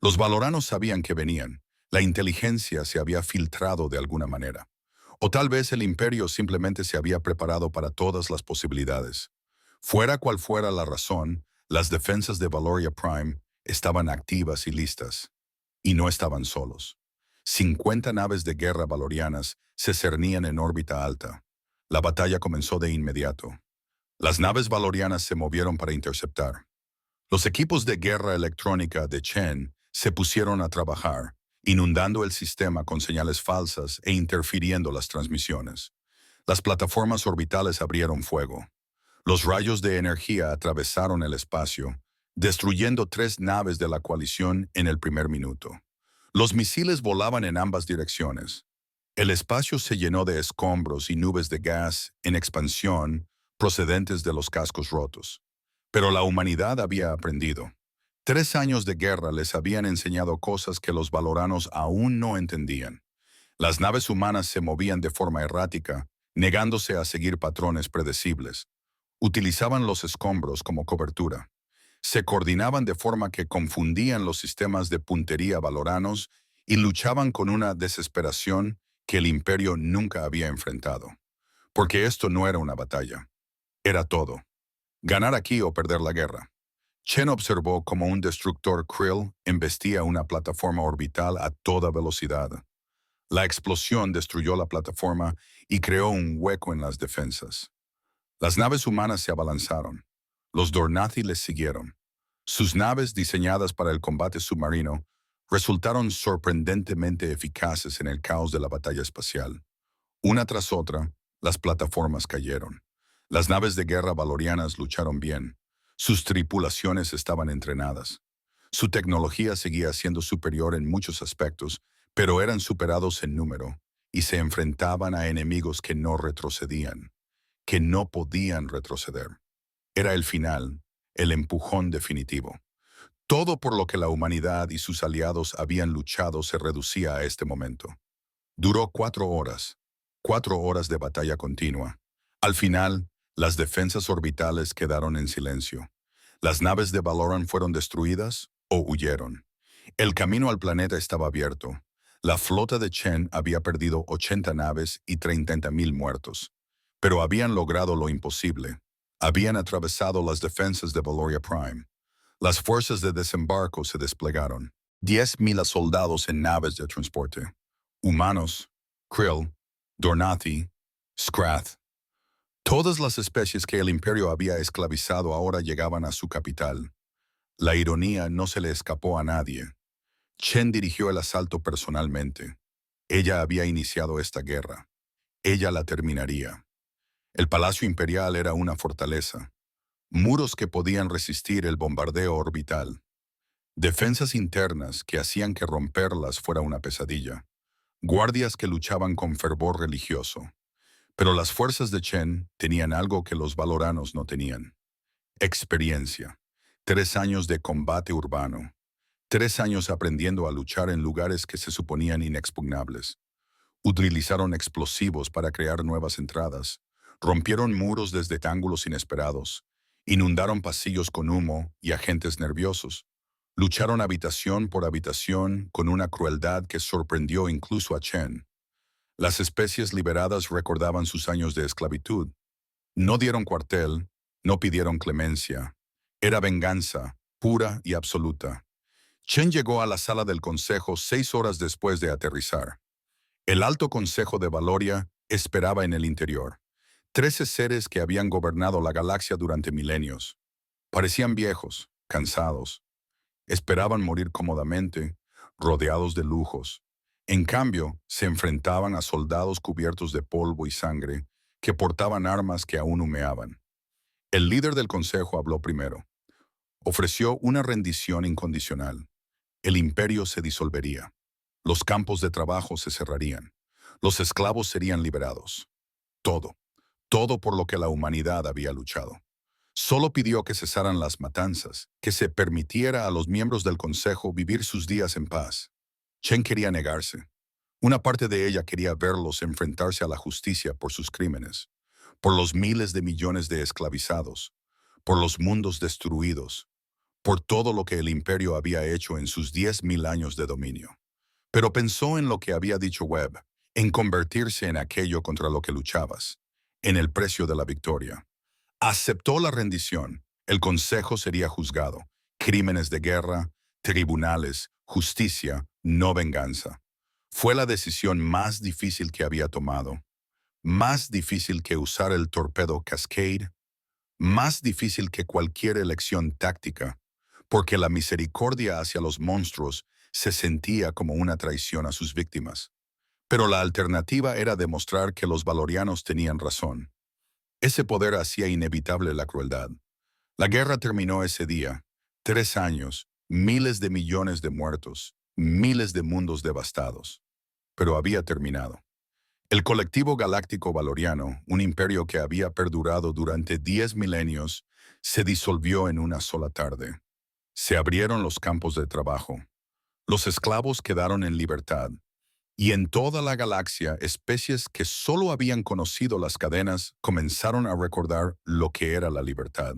S1: Los valoranos sabían que venían. La inteligencia se había filtrado de alguna manera. O tal vez el imperio simplemente se había preparado para todas las posibilidades. Fuera cual fuera la razón, las defensas de Valoria Prime estaban activas y listas. Y no estaban solos. 50 naves de guerra valorianas se cernían en órbita alta. La batalla comenzó de inmediato. Las naves valorianas se movieron para interceptar. Los equipos de guerra electrónica de Chen se pusieron a trabajar, inundando el sistema con señales falsas e interfiriendo las transmisiones. Las plataformas orbitales abrieron fuego. Los rayos de energía atravesaron el espacio, destruyendo 3 naves de la coalición en el primer minuto. Los misiles volaban en ambas direcciones. El espacio se llenó de escombros y nubes de gas en expansión procedentes de los cascos rotos. Pero la humanidad había aprendido. 3 años de guerra les habían enseñado cosas que los valoranos aún no entendían. Las naves humanas se movían de forma errática, negándose a seguir patrones predecibles. Utilizaban los escombros como cobertura. Se coordinaban de forma que confundían los sistemas de puntería valoranos y luchaban con una desesperación que el imperio nunca había enfrentado. Porque esto no era una batalla. Era todo. Ganar aquí o perder la guerra. Chen observó cómo un destructor Krill embestía una plataforma orbital a toda velocidad. La explosión destruyó la plataforma y creó un hueco en las defensas. Las naves humanas se abalanzaron. Los Dornathi les siguieron. Sus naves, diseñadas para el combate submarino, resultaron sorprendentemente eficaces en el caos de la batalla espacial. Una tras otra, las plataformas cayeron. Las naves de guerra valorianas lucharon bien. Sus tripulaciones estaban entrenadas. Su tecnología seguía siendo superior en muchos aspectos, pero eran superados en número y se enfrentaban a enemigos que no retrocedían, que no podían retroceder. Era el final, el empujón definitivo. Todo por lo que la humanidad y sus aliados habían luchado se reducía a este momento. Duró 4 horas, 4 horas de batalla continua. Al final, las defensas orbitales quedaron en silencio. Las naves de Valoran fueron destruidas o huyeron. El camino al planeta estaba abierto. La flota de Chen había perdido 80 naves y 30.000 muertos. Pero habían logrado lo imposible. Habían atravesado las defensas de Valoria Prime. Las fuerzas de desembarco se desplegaron. 10.000 soldados en naves de transporte. Humanos, Krill, Dornathi, Scrath. Todas las especies que el imperio había esclavizado ahora llegaban a su capital. La ironía no se le escapó a nadie. Chen dirigió el asalto personalmente. Ella había iniciado esta guerra. Ella la terminaría. El Palacio Imperial era una fortaleza. Muros que podían resistir el bombardeo orbital. Defensas internas que hacían que romperlas fuera una pesadilla. Guardias que luchaban con fervor religioso. Pero las fuerzas de Chen tenían algo que los valoranos no tenían. Experiencia. 3 años de combate urbano. 3 años aprendiendo a luchar en lugares que se suponían inexpugnables. Utilizaron explosivos para crear nuevas entradas. Rompieron muros desde ángulos inesperados. Inundaron pasillos con humo y agentes nerviosos. Lucharon habitación por habitación con una crueldad que sorprendió incluso a Chen. Las especies liberadas recordaban sus años de esclavitud. No dieron cuartel, no pidieron clemencia. Era venganza, pura y absoluta. Chen llegó a la sala del consejo 6 horas después de aterrizar. El alto consejo de Valoria esperaba en el interior. 13 seres que habían gobernado la galaxia durante milenios. Parecían viejos, cansados. Esperaban morir cómodamente, rodeados de lujos. En cambio, se enfrentaban a soldados cubiertos de polvo y sangre, que portaban armas que aún humeaban. El líder del consejo habló primero. Ofreció una rendición incondicional. El imperio se disolvería. Los campos de trabajo se cerrarían. Los esclavos serían liberados. Todo, todo por lo que la humanidad había luchado. Solo pidió que cesaran las matanzas, que se permitiera a los miembros del consejo vivir sus días en paz. Chen quería negarse. Una parte de ella quería verlos enfrentarse a la justicia por sus crímenes, por los miles de millones de esclavizados, por los mundos destruidos, por todo lo que el imperio había hecho en sus 10.000 años de dominio. Pero pensó en lo que había dicho Webb, en convertirse en aquello contra lo que luchabas, en el precio de la victoria. Aceptó la rendición. El consejo sería juzgado. Crímenes de guerra, tribunales, justicia, no venganza. Fue la decisión más difícil que había tomado. Más difícil que usar el torpedo Cascade. Más difícil que cualquier elección táctica, porque la misericordia hacia los monstruos se sentía como una traición a sus víctimas. Pero la alternativa era demostrar que los valorianos tenían razón. Ese poder hacía inevitable la crueldad. La guerra terminó ese día. 3 años, miles de millones de muertos, miles de mundos devastados. Pero había terminado. El colectivo galáctico valoriano, un imperio que había perdurado durante 10 milenios, se disolvió en una sola tarde. Se abrieron los campos de trabajo. Los esclavos quedaron en libertad. Y en toda la galaxia, especies que solo habían conocido las cadenas comenzaron a recordar lo que era la libertad.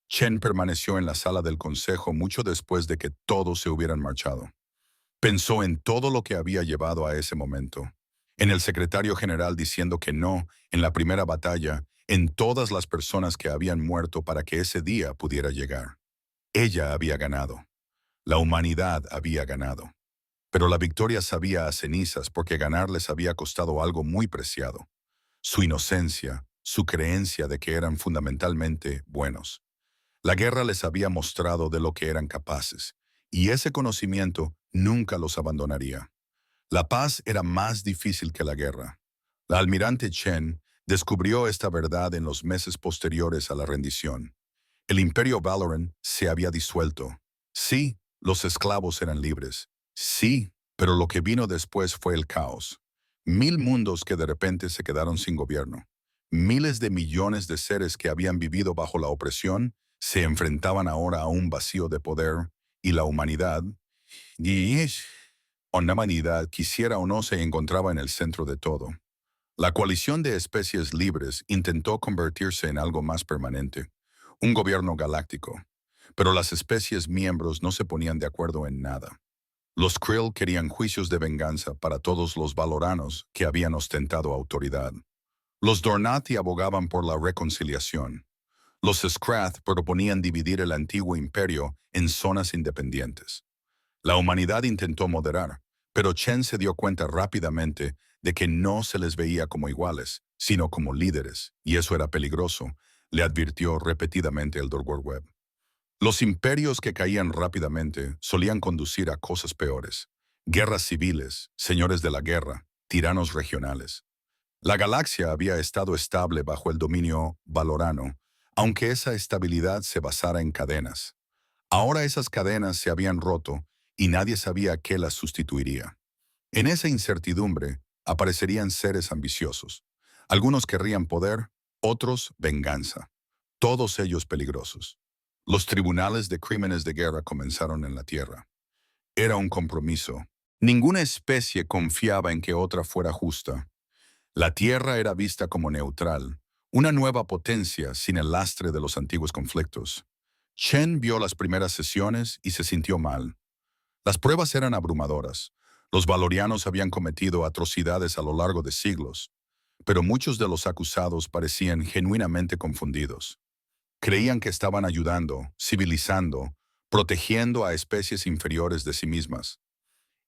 S1: Chen permaneció en la sala del consejo mucho después de que todos se hubieran marchado. Pensó en todo lo que había llevado a ese momento. En el secretario general diciendo que no, en la primera batalla, en todas las personas que habían muerto para que ese día pudiera llegar. Ella había ganado. La humanidad había ganado. Pero la victoria sabía a cenizas porque ganar les había costado algo muy preciado. Su inocencia, su creencia de que eran fundamentalmente buenos. La guerra les había mostrado de lo que eran capaces, y ese conocimiento nunca los abandonaría. La paz era más difícil que la guerra. La almirante Chen descubrió esta verdad en los meses posteriores a la rendición. El imperio Valoran se había disuelto. Sí, los esclavos eran libres. Sí, pero lo que vino después fue el caos. 1000 mundos que de repente se quedaron sin gobierno. Miles de millones de seres que habían vivido bajo la opresión se enfrentaban ahora a un vacío de poder, y la humanidad, una humanidad, quisiera o no, se encontraba en el centro de todo. La coalición de especies libres intentó convertirse en algo más permanente, un gobierno galáctico, pero las especies miembros no se ponían de acuerdo en nada. Los Krill querían juicios de venganza para todos los valoranos que habían ostentado autoridad. Los Dornati abogaban por la reconciliación. Los Scrath proponían dividir el antiguo imperio en zonas independientes. La humanidad intentó moderar, pero Chen se dio cuenta rápidamente de que no se les veía como iguales, sino como líderes, y eso era peligroso, le advirtió repetidamente el Dr. Webb. Los imperios que caían rápidamente solían conducir a cosas peores. Guerras civiles, señores de la guerra, tiranos regionales. La galaxia había estado estable bajo el dominio valorano, aunque esa estabilidad se basara en cadenas. Ahora esas cadenas se habían roto y nadie sabía qué las sustituiría. En esa incertidumbre aparecerían seres ambiciosos. Algunos querrían poder, otros venganza. Todos ellos peligrosos. Los tribunales de crímenes de guerra comenzaron en la Tierra. Era un compromiso. Ninguna especie confiaba en que otra fuera justa. La Tierra era vista como neutral, una nueva potencia sin el lastre de los antiguos conflictos. Chen vio las primeras sesiones y se sintió mal. Las pruebas eran abrumadoras. Los valorianos habían cometido atrocidades a lo largo de siglos, pero muchos de los acusados parecían genuinamente confundidos. Creían que estaban ayudando, civilizando, protegiendo a especies inferiores de sí mismas.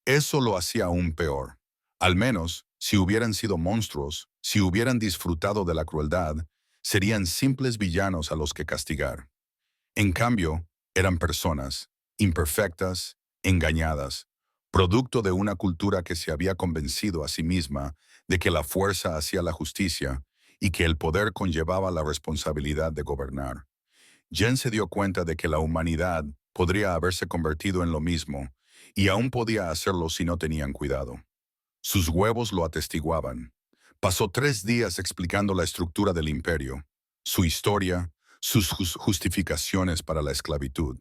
S1: Eso lo hacía aún peor. Al menos, si hubieran sido monstruos, si hubieran disfrutado de la crueldad, serían simples villanos a los que castigar. En cambio, eran personas, imperfectas, engañadas, producto de una cultura que se había convencido a sí misma de que la fuerza hacía la justicia y que el poder conllevaba la responsabilidad de gobernar. Jen se dio cuenta de que la humanidad podría haberse convertido en lo mismo, y aún podía hacerlo si no tenían cuidado. Sus huevos lo atestiguaban. Pasó 3 días explicando la estructura del imperio, su historia, sus justificaciones para la esclavitud.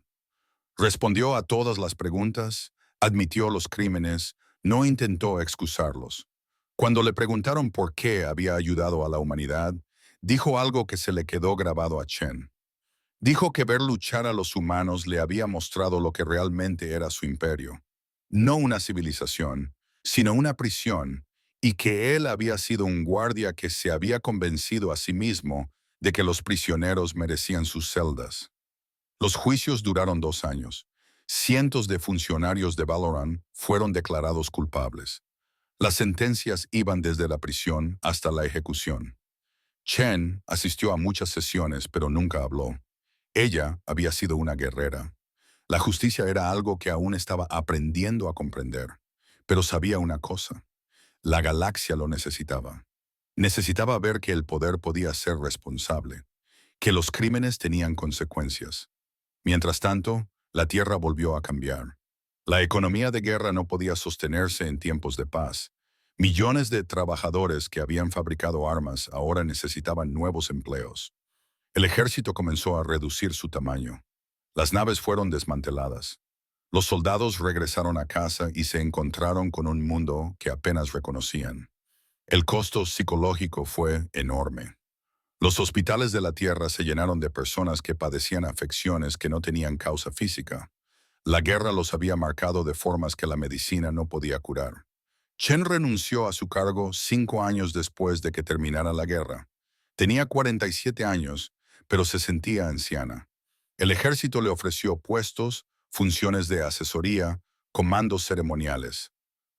S1: Respondió a todas las preguntas, admitió los crímenes, no intentó excusarlos. Cuando le preguntaron por qué había ayudado a la humanidad, dijo algo que se le quedó grabado a Chen. Dijo que ver luchar a los humanos le había mostrado lo que realmente era su imperio. No una civilización, sino una prisión, y que él había sido un guardia que se había convencido a sí mismo de que los prisioneros merecían sus celdas. Los juicios duraron 2 años. Cientos de funcionarios de Valoran fueron declarados culpables. Las sentencias iban desde la prisión hasta la ejecución. Chen asistió a muchas sesiones, pero nunca habló. Ella había sido una guerrera. La justicia era algo que aún estaba aprendiendo a comprender. Pero sabía una cosa. La galaxia lo necesitaba. Necesitaba ver que el poder podía ser responsable, que los crímenes tenían consecuencias. Mientras tanto, la Tierra volvió a cambiar. La economía de guerra no podía sostenerse en tiempos de paz. Millones de trabajadores que habían fabricado armas ahora necesitaban nuevos empleos. El ejército comenzó a reducir su tamaño. Las naves fueron desmanteladas. Los soldados regresaron a casa y se encontraron con un mundo que apenas reconocían. El costo psicológico fue enorme. Los hospitales de la Tierra se llenaron de personas que padecían afecciones que no tenían causa física. La guerra los había marcado de formas que la medicina no podía curar. Chen renunció a su cargo 5 años después de que terminara la guerra. Tenía 47 años, pero se sentía anciana. El ejército le ofreció puestos, funciones de asesoría, comandos ceremoniales.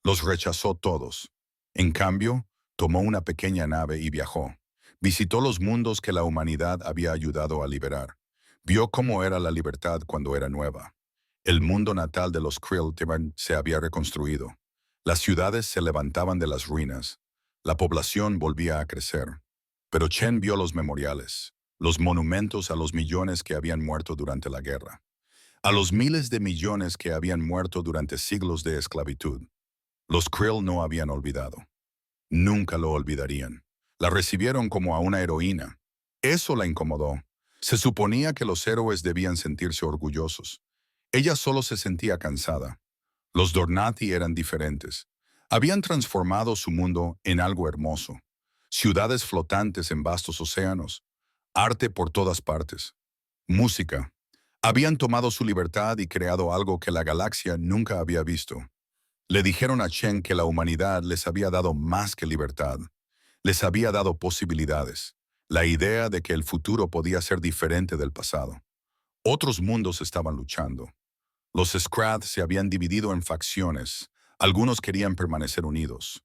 S1: Los rechazó todos. En cambio, tomó una pequeña nave y viajó. Visitó los mundos que la humanidad había ayudado a liberar. Vio cómo era la libertad cuando era nueva. El mundo natal de los Krill se había reconstruido. Las ciudades se levantaban de las ruinas. La población volvía a crecer. Pero Chen vio los memoriales, los monumentos a los millones que habían muerto durante la guerra, a los miles de millones que habían muerto durante siglos de esclavitud. Los Krill no habían olvidado. Nunca lo olvidarían. La recibieron como a una heroína. Eso la incomodó. Se suponía que los héroes debían sentirse orgullosos. Ella solo se sentía cansada. Los Dornati eran diferentes. Habían transformado su mundo en algo hermoso. Ciudades flotantes en vastos océanos. Arte por todas partes. Música. Habían tomado su libertad y creado algo que la galaxia nunca había visto. Le dijeron a Chen que la humanidad les había dado más que libertad. Les había dado posibilidades. La idea de que el futuro podía ser diferente del pasado. Otros mundos estaban luchando. Los Scrat se habían dividido en facciones. Algunos querían permanecer unidos.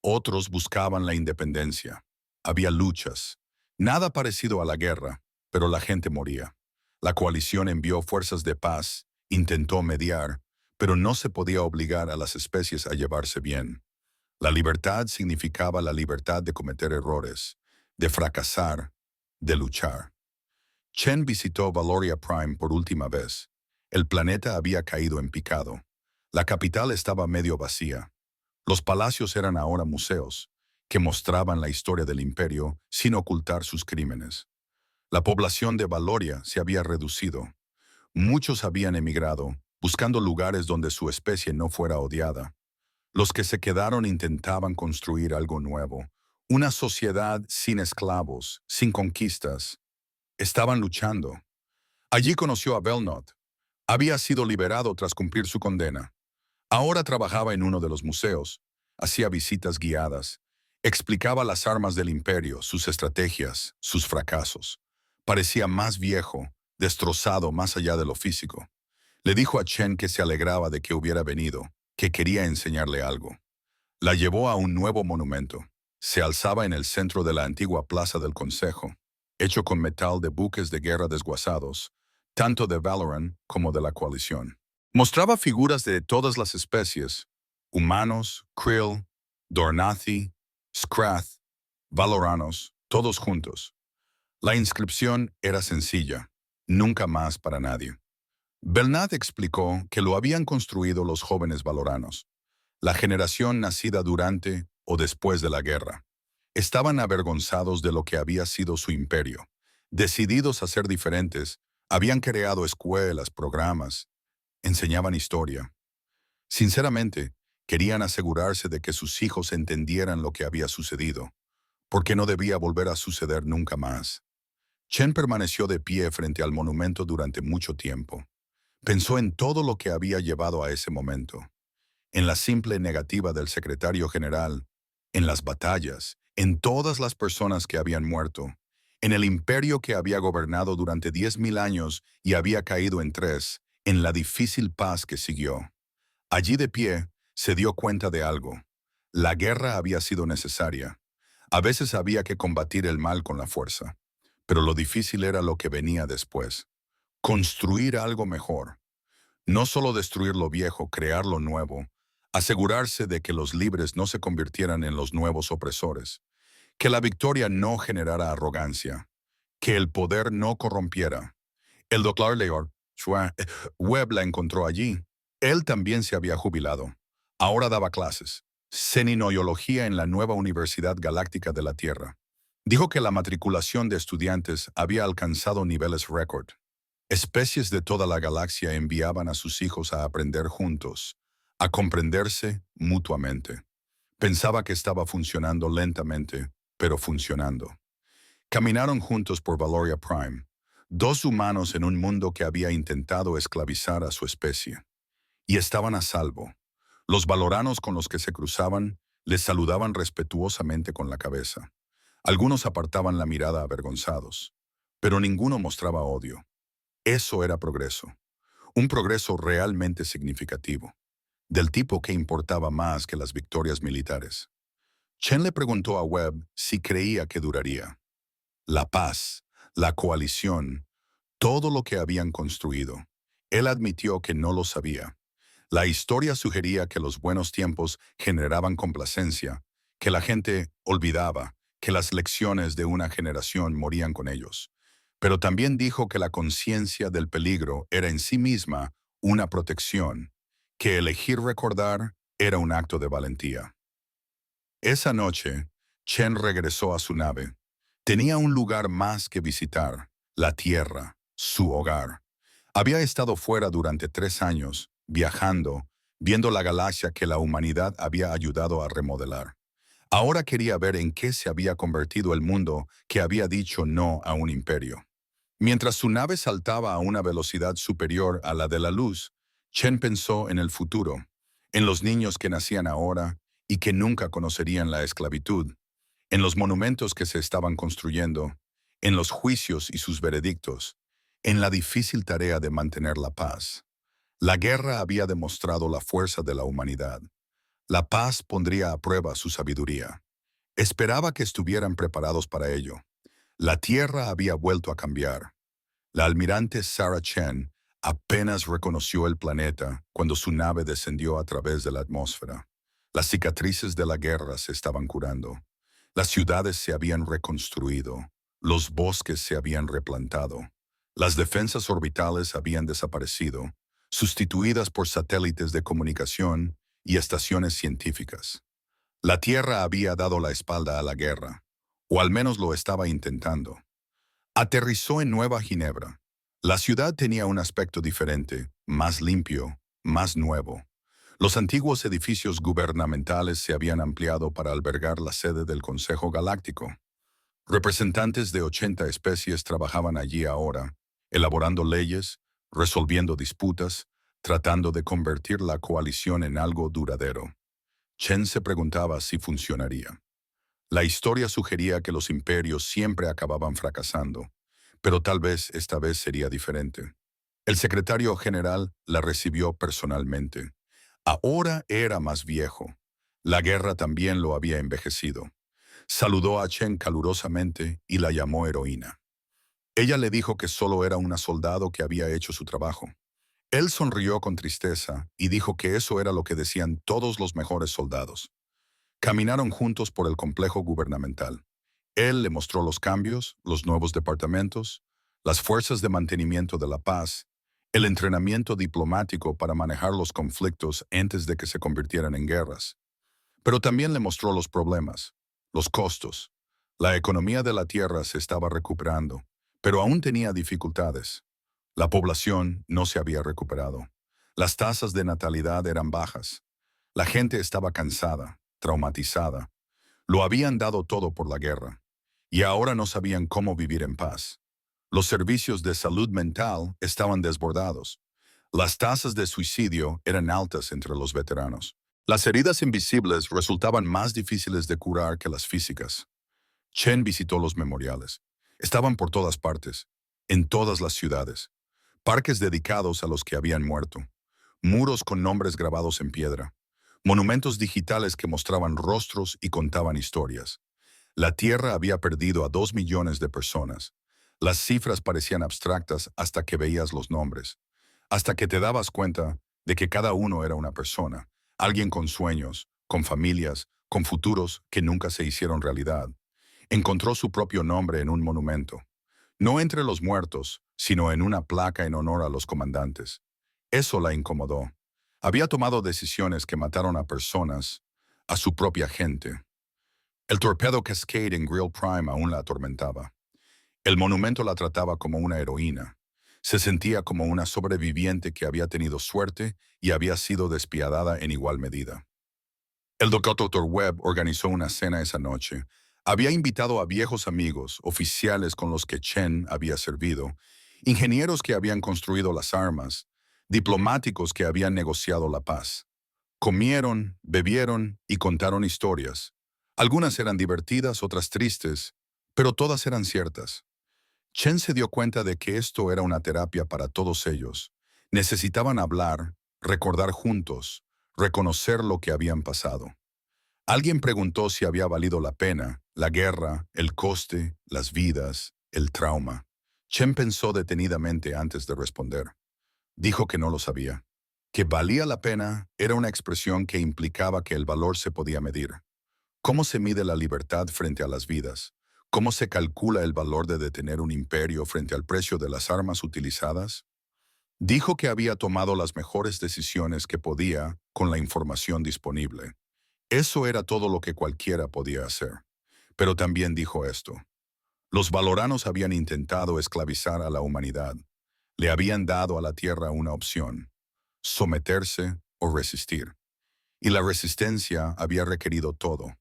S1: Otros buscaban la independencia. Había luchas. Nada parecido a la guerra, pero la gente moría. La coalición envió fuerzas de paz, intentó mediar, pero no se podía obligar a las especies a llevarse bien. La libertad significaba la libertad de cometer errores, de fracasar, de luchar. Chen visitó Valoria Prime por última vez. El planeta había caído en picado. La capital estaba medio vacía. Los palacios eran ahora museos, que mostraban la historia del imperio sin ocultar sus crímenes. La población de Valoria se había reducido. Muchos habían emigrado, buscando lugares donde su especie no fuera odiada. Los que se quedaron intentaban construir algo nuevo, una sociedad sin esclavos, sin conquistas. Estaban luchando. Allí conoció a Belnot. Había sido liberado tras cumplir su condena. Ahora trabajaba en uno de los museos, hacía visitas guiadas, explicaba las armas del imperio, sus estrategias, sus fracasos. Parecía más viejo, destrozado más allá de lo físico. Le dijo a Chen que se alegraba de que hubiera venido, que quería enseñarle algo. La llevó a un nuevo monumento. Se alzaba en el centro de la antigua plaza del Consejo, hecho con metal de buques de guerra desguazados, tanto de Valoran como de la coalición. Mostraba figuras de todas las especies, humanos, Krill, Dornathi, Scrath, Valoranos, todos juntos. La inscripción era sencilla, nunca más para nadie. Belnat explicó que lo habían construido los jóvenes valoranos, la generación nacida durante o después de la guerra. Estaban avergonzados de lo que había sido su imperio. Decididos a ser diferentes, habían creado escuelas, programas, enseñaban historia. Sinceramente, querían asegurarse de que sus hijos entendieran lo que había sucedido, porque no debía volver a suceder nunca más. Chen permaneció de pie frente al monumento durante mucho tiempo. Pensó en todo lo que había llevado a ese momento, en la simple negativa del secretario general, en las batallas, en todas las personas que habían muerto, en el imperio que había gobernado durante 10.000 años y había caído en 3, en la difícil paz que siguió. Allí de pie, se dio cuenta de algo. La guerra había sido necesaria. A veces había que combatir el mal con la fuerza, pero lo difícil era lo que venía después. Construir algo mejor. No solo destruir lo viejo, crear lo nuevo, asegurarse de que los libres no se convirtieran en los nuevos opresores, que la victoria no generara arrogancia, que el poder no corrompiera. El doctor Leor Webb la encontró allí. Él también se había jubilado. Ahora daba clases. Xeninoiología en la nueva Universidad Galáctica de la Tierra. Dijo que la matriculación de estudiantes había alcanzado niveles récord. Especies de toda la galaxia enviaban a sus hijos a aprender juntos, a comprenderse mutuamente. Pensaba que estaba funcionando lentamente, pero funcionando. Caminaron juntos por Valoria Prime, dos humanos en un mundo que había intentado esclavizar a su especie. Y estaban a salvo. Los valoranos con los que se cruzaban les saludaban respetuosamente con la cabeza. Algunos apartaban la mirada avergonzados, pero ninguno mostraba odio. Eso era progreso, un progreso realmente significativo, del tipo que importaba más que las victorias militares. Chen le preguntó a Webb si creía que duraría. La paz, la coalición, todo lo que habían construido. Él admitió que no lo sabía. La historia sugería que los buenos tiempos generaban complacencia, que la gente olvidaba, que las lecciones de una generación morían con ellos. Pero también dijo que la conciencia del peligro era en sí misma una protección, que elegir recordar era un acto de valentía. Esa noche, Chen regresó a su nave. Tenía un lugar más que visitar, la Tierra, su hogar. Había estado fuera durante 3 años, viajando, viendo la galaxia que la humanidad había ayudado a remodelar. Ahora quería ver en qué se había convertido el mundo que había dicho no a un imperio. Mientras su nave saltaba a una velocidad superior a la de la luz, Chen pensó en el futuro, en los niños que nacían ahora y que nunca conocerían la esclavitud, en los monumentos que se estaban construyendo, en los juicios y sus veredictos, en la difícil tarea de mantener la paz. La guerra había demostrado la fuerza de la humanidad. La paz pondría a prueba su sabiduría. Esperaba que estuvieran preparados para ello. La Tierra había vuelto a cambiar. La almirante Sarah Chen apenas reconoció el planeta cuando su nave descendió a través de la atmósfera. Las cicatrices de la guerra se estaban curando. Las ciudades se habían reconstruido. Los bosques se habían replantado. Las defensas orbitales habían desaparecido, sustituidas por satélites de comunicación y estaciones científicas. La Tierra había dado la espalda a la guerra, o al menos lo estaba intentando. Aterrizó en Nueva Ginebra. La ciudad tenía un aspecto diferente, más limpio, más nuevo. Los antiguos edificios gubernamentales se habían ampliado para albergar la sede del Consejo Galáctico. Representantes de 80 especies trabajaban allí ahora, elaborando leyes, resolviendo disputas, tratando de convertir la coalición en algo duradero. Chen se preguntaba si funcionaría. La historia sugería que los imperios siempre acababan fracasando, pero tal vez esta vez sería diferente. El secretario general la recibió personalmente. Ahora era más viejo. La guerra también lo había envejecido. Saludó a Chen calurosamente y la llamó heroína. Ella le dijo que solo era una soldado que había hecho su trabajo. Él sonrió con tristeza y dijo que eso era lo que decían todos los mejores soldados. Caminaron juntos por el complejo gubernamental. Él le mostró los cambios, los nuevos departamentos, las fuerzas de mantenimiento de la paz, el entrenamiento diplomático para manejar los conflictos antes de que se convirtieran en guerras. Pero también le mostró los problemas, los costos. La economía de la Tierra se estaba recuperando, pero aún tenía dificultades. La población no se había recuperado. Las tasas de natalidad eran bajas. La gente estaba cansada, traumatizada. Lo habían dado todo por la guerra, y ahora no sabían cómo vivir en paz. Los servicios de salud mental estaban desbordados. Las tasas de suicidio eran altas entre los veteranos. Las heridas invisibles resultaban más difíciles de curar que las físicas. Chen visitó los memoriales. Estaban por todas partes, en todas las ciudades. Parques dedicados a los que habían muerto. Muros con nombres grabados en piedra. Monumentos digitales que mostraban rostros y contaban historias. La Tierra había perdido a 2 millones de personas. Las cifras parecían abstractas hasta que veías los nombres. Hasta que te dabas cuenta de que cada uno era una persona. Alguien con sueños, con familias, con futuros que nunca se hicieron realidad. Encontró su propio nombre en un monumento. No entre los muertos, sino en una placa en honor a los comandantes. Eso la incomodó. Había tomado decisiones que mataron a personas, a su propia gente. El torpedo Cascade en Grill Prime aún la atormentaba. El monumento la trataba como una heroína. Se sentía como una sobreviviente que había tenido suerte y había sido despiadada en igual medida. El Dr. Webb organizó una cena esa noche. Había invitado a viejos amigos, oficiales con los que Chen había servido, ingenieros que habían construido las armas, diplomáticos que habían negociado la paz. Comieron, bebieron y contaron historias. Algunas eran divertidas, otras tristes, pero todas eran ciertas. Chen se dio cuenta de que esto era una terapia para todos ellos. Necesitaban hablar, recordar juntos, reconocer lo que habían pasado. Alguien preguntó si había valido la pena, la guerra, el coste, las vidas, el trauma. Chen pensó detenidamente antes de responder. Dijo que no lo sabía. Que valía la pena era una expresión que implicaba que el valor se podía medir. ¿Cómo se mide la libertad frente a las vidas? ¿Cómo se calcula el valor de detener un imperio frente al precio de las armas utilizadas? Dijo que había tomado las mejores decisiones que podía con la información disponible. Eso era todo lo que cualquiera podía hacer. Pero también dijo esto. Los valoranos habían intentado esclavizar a la humanidad. Le habían dado a la Tierra una opción: someterse o resistir. Y la resistencia había requerido todo,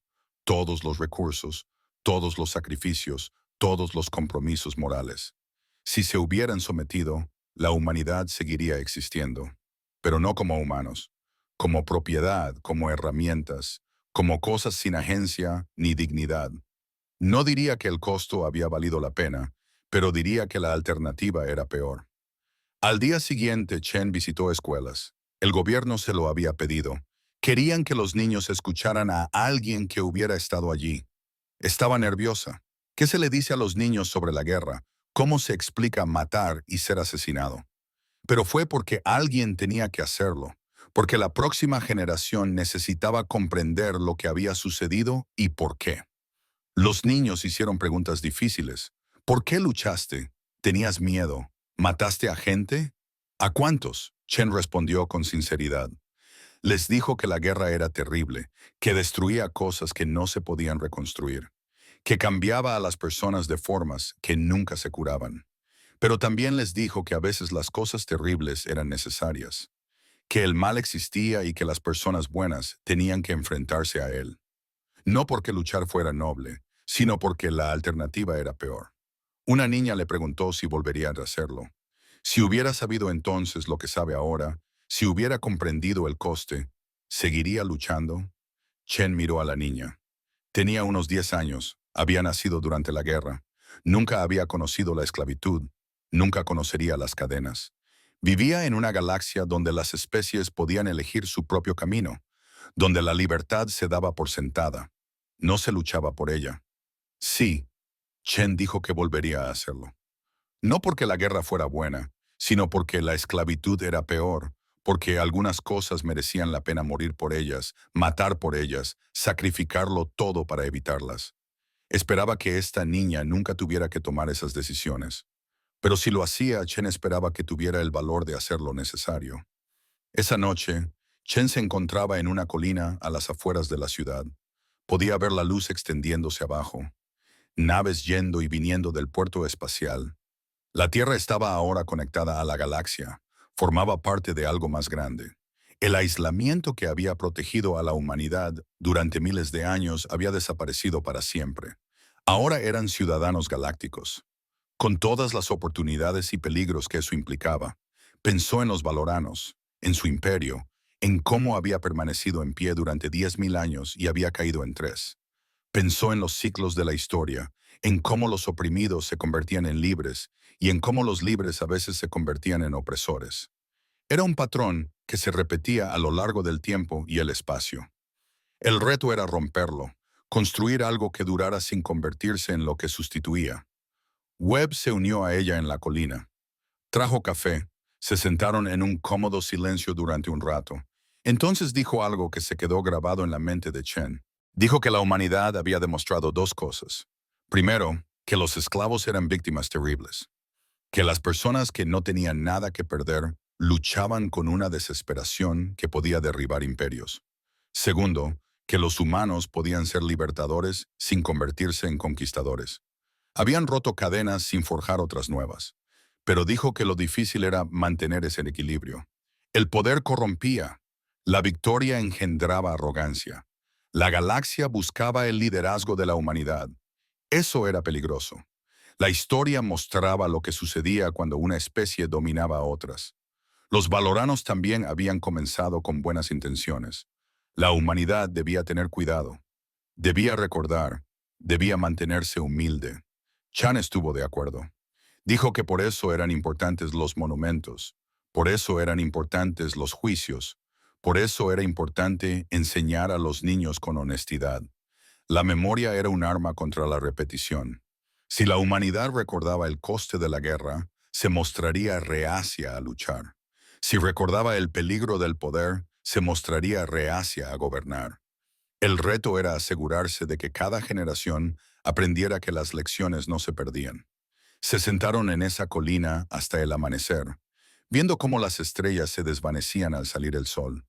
S1: todos los recursos, todos los sacrificios, todos los compromisos morales. Si se hubieran sometido, la humanidad seguiría existiendo, pero no como humanos, como propiedad, como herramientas, como cosas sin agencia ni dignidad. No diría que el costo había valido la pena, pero diría que la alternativa era peor. Al día siguiente, Chen visitó escuelas. El gobierno se lo había pedido. Querían que los niños escucharan a alguien que hubiera estado allí. Estaba nerviosa. ¿Qué se le dice a los niños sobre la guerra? ¿Cómo se explica matar y ser asesinado? Pero fue porque alguien tenía que hacerlo, porque la próxima generación necesitaba comprender lo que había sucedido y por qué. Los niños hicieron preguntas difíciles. ¿Por qué luchaste? ¿Tenías miedo? ¿Mataste a gente? ¿A cuántos? Chen respondió con sinceridad. Les dijo que la guerra era terrible, que destruía cosas que no se podían reconstruir, que cambiaba a las personas de formas que nunca se curaban. Pero también les dijo que a veces las cosas terribles eran necesarias, que el mal existía y que las personas buenas tenían que enfrentarse a él. No porque luchar fuera noble, sino porque la alternativa era peor. Una niña le preguntó si volvería a hacerlo. Si hubiera sabido entonces lo que sabe ahora, si hubiera comprendido el coste, ¿seguiría luchando? Chen miró a la niña. Tenía unos 10 años, había nacido durante la guerra, nunca había conocido la esclavitud, nunca conocería las cadenas. Vivía en una galaxia donde las especies podían elegir su propio camino, donde la libertad se daba por sentada. No se luchaba por ella. Sí, Chen dijo que volvería a hacerlo. No porque la guerra fuera buena, sino porque la esclavitud era peor, porque algunas cosas merecían la pena morir por ellas, matar por ellas, sacrificarlo todo para evitarlas. Esperaba que esta niña nunca tuviera que tomar esas decisiones. Pero si lo hacía, Chen esperaba que tuviera el valor de hacer lo necesario. Esa noche, Chen se encontraba en una colina a las afueras de la ciudad. Podía ver la luz extendiéndose abajo, naves yendo y viniendo del puerto espacial. La Tierra estaba ahora conectada a la galaxia, formaba parte de algo más grande. El aislamiento que había protegido a la humanidad durante miles de años había desaparecido para siempre. Ahora eran ciudadanos galácticos, con todas las oportunidades y peligros que eso implicaba. Pensó en los valoranos, en su imperio, en cómo había permanecido en pie durante 10.000 años y había caído en 3. Pensó en los ciclos de la historia, en cómo los oprimidos se convertían en libres y en cómo los libres a veces se convertían en opresores. Era un patrón que se repetía a lo largo del tiempo y el espacio. El reto era romperlo, construir algo que durara sin convertirse en lo que sustituía. Webb se unió a ella en la colina. Trajo café, se sentaron en un cómodo silencio durante un rato. Entonces dijo algo que se quedó grabado en la mente de Chen. Dijo que la humanidad había demostrado dos cosas. Primero, que los esclavos eran víctimas terribles, que las personas que no tenían nada que perder luchaban con una desesperación que podía derribar imperios. Segundo, que los humanos podían ser libertadores sin convertirse en conquistadores. Habían roto cadenas sin forjar otras nuevas, pero dijo que lo difícil era mantener ese equilibrio. El poder corrompía, la victoria engendraba arrogancia. La galaxia buscaba el liderazgo de la humanidad. Eso era peligroso. La historia mostraba lo que sucedía cuando una especie dominaba a otras. Los valoranos también habían comenzado con buenas intenciones. La humanidad debía tener cuidado, debía recordar, debía mantenerse humilde. Chan estuvo de acuerdo. Dijo que por eso eran importantes los monumentos, por eso eran importantes los juicios, por eso era importante enseñar a los niños con honestidad. La memoria era un arma contra la repetición. Si la humanidad recordaba el coste de la guerra, se mostraría reacia a luchar. Si recordaba el peligro del poder, se mostraría reacia a gobernar. El reto era asegurarse de que cada generación aprendiera que las lecciones no se perdían. Se sentaron en esa colina hasta el amanecer, viendo cómo las estrellas se desvanecían al salir el sol.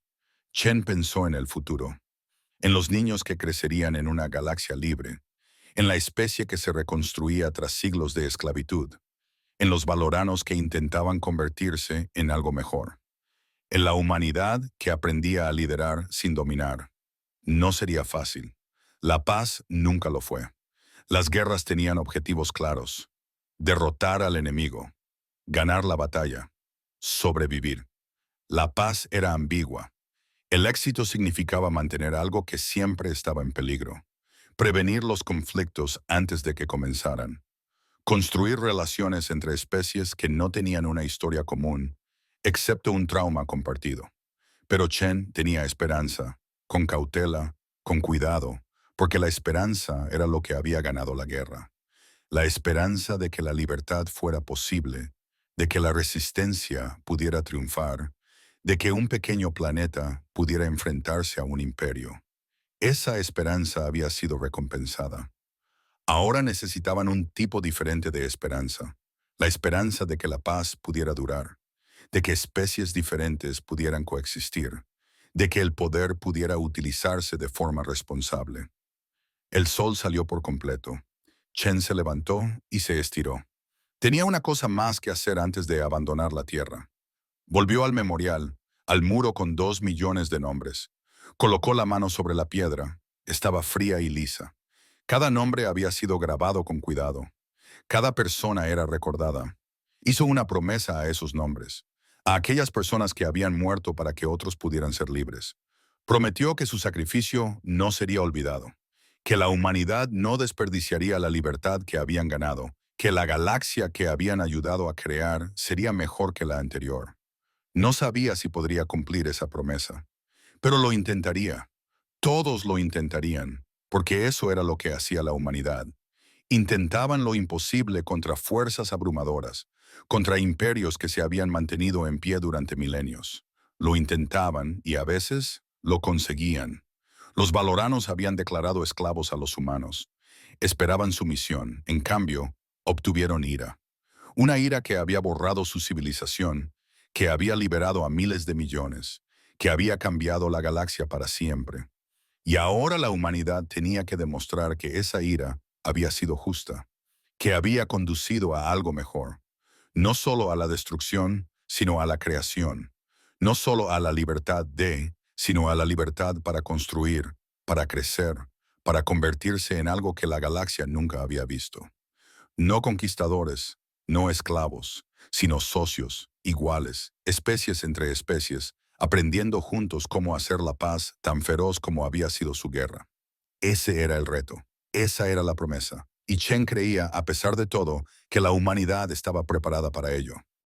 S1: Chen pensó en el futuro, en los niños que crecerían en una galaxia libre, en la especie que se reconstruía tras siglos de esclavitud, en los valoranos que intentaban convertirse en algo mejor, en la humanidad que aprendía a liderar sin dominar. No sería fácil. La paz nunca lo fue. Las guerras tenían objetivos claros: derrotar al enemigo, ganar la batalla, sobrevivir. La paz era ambigua. El éxito significaba mantener algo que siempre estaba en peligro, prevenir los conflictos antes de que comenzaran, construir relaciones entre especies que no tenían una historia común, excepto un trauma compartido. Pero Chen tenía esperanza. con cautela, con cuidado, porque la esperanza era lo que había ganado la guerra. La esperanza de que la libertad fuera posible, de que la resistencia pudiera triunfar, de que un pequeño planeta pudiera enfrentarse a un imperio. Esa esperanza había sido recompensada. Ahora necesitaban un tipo diferente de esperanza, la esperanza de que la paz pudiera durar, de que especies diferentes pudieran coexistir, de que el poder pudiera utilizarse de forma responsable. El sol salió por completo. Chen se levantó y se estiró. Tenía una cosa más que hacer antes de abandonar la Tierra. Volvió al memorial, al muro con 2 millones de nombres. Colocó la mano sobre la piedra. Estaba fría y lisa. Cada nombre había sido grabado con cuidado. Cada persona era recordada. Hizo una promesa a esos nombres, a aquellas personas que habían muerto para que otros pudieran ser libres. Prometió que su sacrificio no sería olvidado, que la humanidad no desperdiciaría la libertad que habían ganado, que la galaxia que habían ayudado a crear sería mejor que la anterior. No sabía si podría cumplir esa promesa, pero lo intentaría. Todos lo intentarían, porque eso era lo que hacía la humanidad. Intentaban lo imposible contra fuerzas abrumadoras, contra imperios que se habían mantenido en pie durante milenios. Lo intentaban y a veces lo conseguían. Los valoranos habían declarado esclavos a los humanos. Esperaban sumisión, en cambio, obtuvieron ira. Una ira que había borrado su civilización, que había liberado a miles de millones, que había cambiado la galaxia para siempre. Y ahora la humanidad tenía que demostrar que esa ira había sido justa, que había conducido a algo mejor, no solo a la destrucción, sino a la creación, no solo a la libertad sino a la libertad para construir, para crecer, para convertirse en algo que la galaxia nunca había visto. No conquistadores, no esclavos, sino socios, iguales, especies entre especies, aprendiendo juntos cómo hacer la paz tan feroz como había sido su guerra. Ese era el reto, esa era la promesa, y Chen creía, a pesar de todo, que la humanidad estaba preparada para ello.